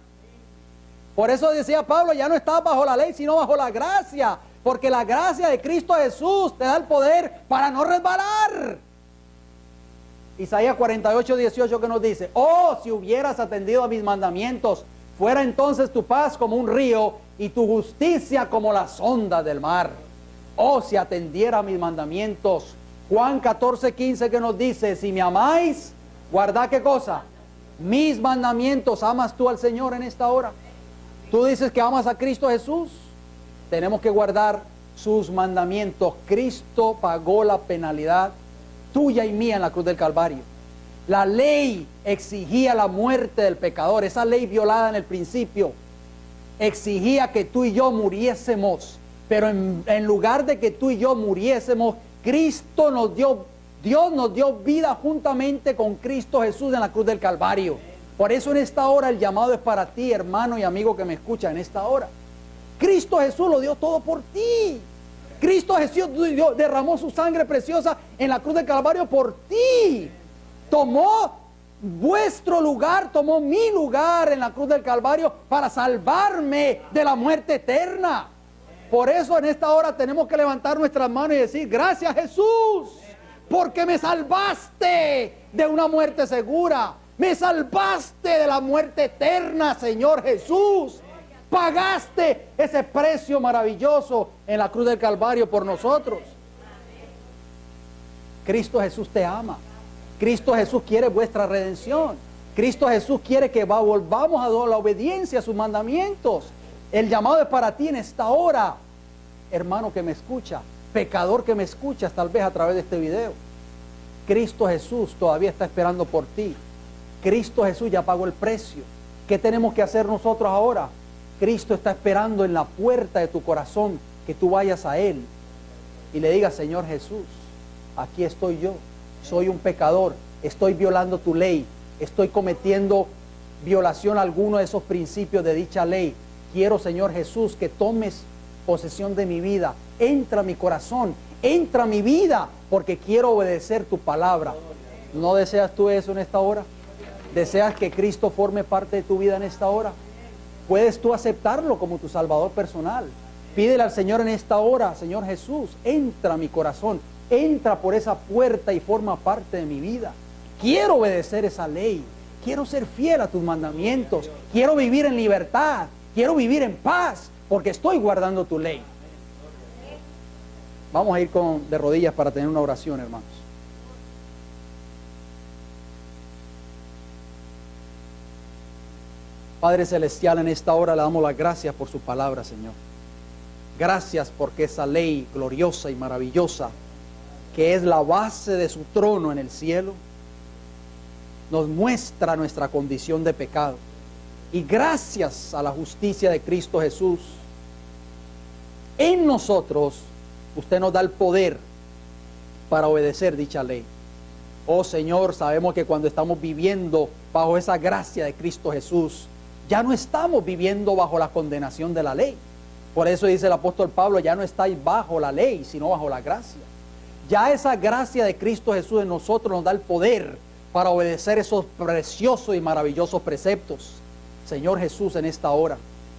S1: Por eso decía Pablo, ya no estás bajo la ley, sino bajo la gracia, porque la gracia de Cristo Jesús te da el poder para no resbalar. Isaías 48:18 que nos dice, oh, si hubieras atendido a mis mandamientos, fuera entonces tu paz como un río y tu justicia como las ondas del mar. Oh, si atendiera a mis mandamientos. Juan 14:15 que nos dice, si me amáis, guardad ¿qué cosa? Mis mandamientos. ¿Amas tú al Señor en esta hora? Tú dices que amas a Cristo Jesús. Tenemos que guardar sus mandamientos. Cristo pagó la penalidad tuya y mía en la cruz del Calvario. La ley exigía la muerte del pecador. Esa ley violada en el principio exigía que tú y yo muriésemos. Pero en lugar de que tú y yo muriésemos, Cristo nos dio, Dios nos dio vida juntamente con Cristo Jesús en la cruz del Calvario. Por eso en esta hora el llamado es para ti, hermano y amigo que me escucha en esta hora. Cristo Jesús lo dio todo por ti. Cristo Jesús derramó su sangre preciosa en la cruz del Calvario por ti. Tomó vuestro lugar, tomó mi lugar en la cruz del Calvario para salvarme de la muerte eterna. Por eso en esta hora tenemos que levantar nuestras manos y decir, gracias Jesús, porque me salvaste de una muerte segura. Me salvaste de la muerte eterna, Señor Jesús. Pagaste ese precio maravilloso en la cruz del Calvario por nosotros. Cristo Jesús te ama. Cristo Jesús quiere vuestra redención. Cristo Jesús quiere que volvamos a la obediencia a sus mandamientos. El llamado es para ti en esta hora, hermano que me escucha, pecador que me escuchas tal vez a través de este video. Cristo Jesús todavía está esperando por ti. Cristo Jesús ya pagó el precio. ¿Qué tenemos que hacer nosotros ahora? Cristo está esperando en la puerta de tu corazón que tú vayas a Él y le digas, Señor Jesús, aquí estoy yo, soy un pecador, estoy violando tu ley, estoy cometiendo violación a alguno de esos principios de dicha ley, quiero, Señor Jesús, que tomes posesión de mi vida. Entra a mi corazón, entra a mi vida, porque quiero obedecer tu palabra. ¿No deseas tú eso en esta hora? ¿Deseas que Cristo forme parte de tu vida en esta hora? ¿Puedes tú aceptarlo como tu Salvador personal? Pídele al Señor en esta hora: Señor Jesús, entra a mi corazón, entra por esa puerta y forma parte de mi vida. Quiero obedecer esa ley, quiero ser fiel a tus mandamientos, quiero vivir en libertad, quiero vivir en paz, porque estoy guardando tu ley. Vamos a ir de rodillas para tener una oración, hermanos. Padre Celestial, en esta hora le damos las gracias por su palabra, Señor. Gracias porque esa ley gloriosa y maravillosa, que es la base de su trono en el cielo, nos muestra nuestra condición de pecado. Y gracias a la justicia de Cristo Jesús, en nosotros, usted nos da el poder para obedecer dicha ley. Oh Señor, sabemos que cuando estamos viviendo bajo esa gracia de Cristo Jesús, ya no estamos viviendo bajo la condenación de la ley. Por eso dice el apóstol Pablo: ya no estáis bajo la ley, sino bajo la gracia. Ya esa gracia de Cristo Jesús en nosotros nos da el poder para obedecer esos preciosos y maravillosos preceptos. Señor Jesús, en esta hora,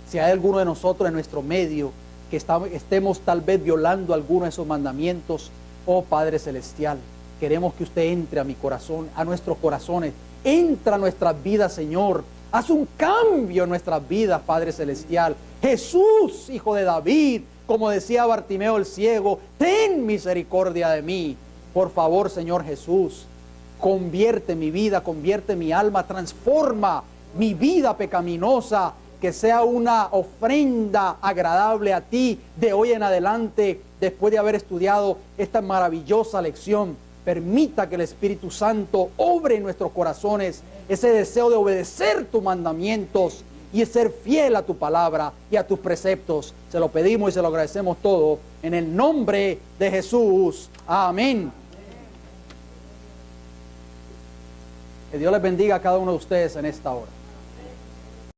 S1: si hay alguno de nosotros en nuestro medio que estemos tal vez violando alguno de esos mandamientos, oh Padre Celestial, queremos que usted entre a mi corazón, a nuestros corazones, entra a nuestras vidas, Señor. Haz un cambio en nuestras vidas, Padre Celestial. Jesús, Hijo de David, como decía Bartimeo el ciego, ten misericordia de mí. Por favor, Señor Jesús, convierte mi vida, convierte mi alma, transforma mi vida pecaminosa, que sea una ofrenda agradable a ti de hoy en adelante, después de haber estudiado esta maravillosa lección. Permita que el Espíritu Santo obre en nuestros corazones ese deseo de obedecer tus mandamientos y ser fiel a tu palabra y a tus preceptos. Se lo pedimos y se lo agradecemos todo en el nombre de Jesús. Amén. Que Dios les bendiga a cada uno de ustedes en esta hora.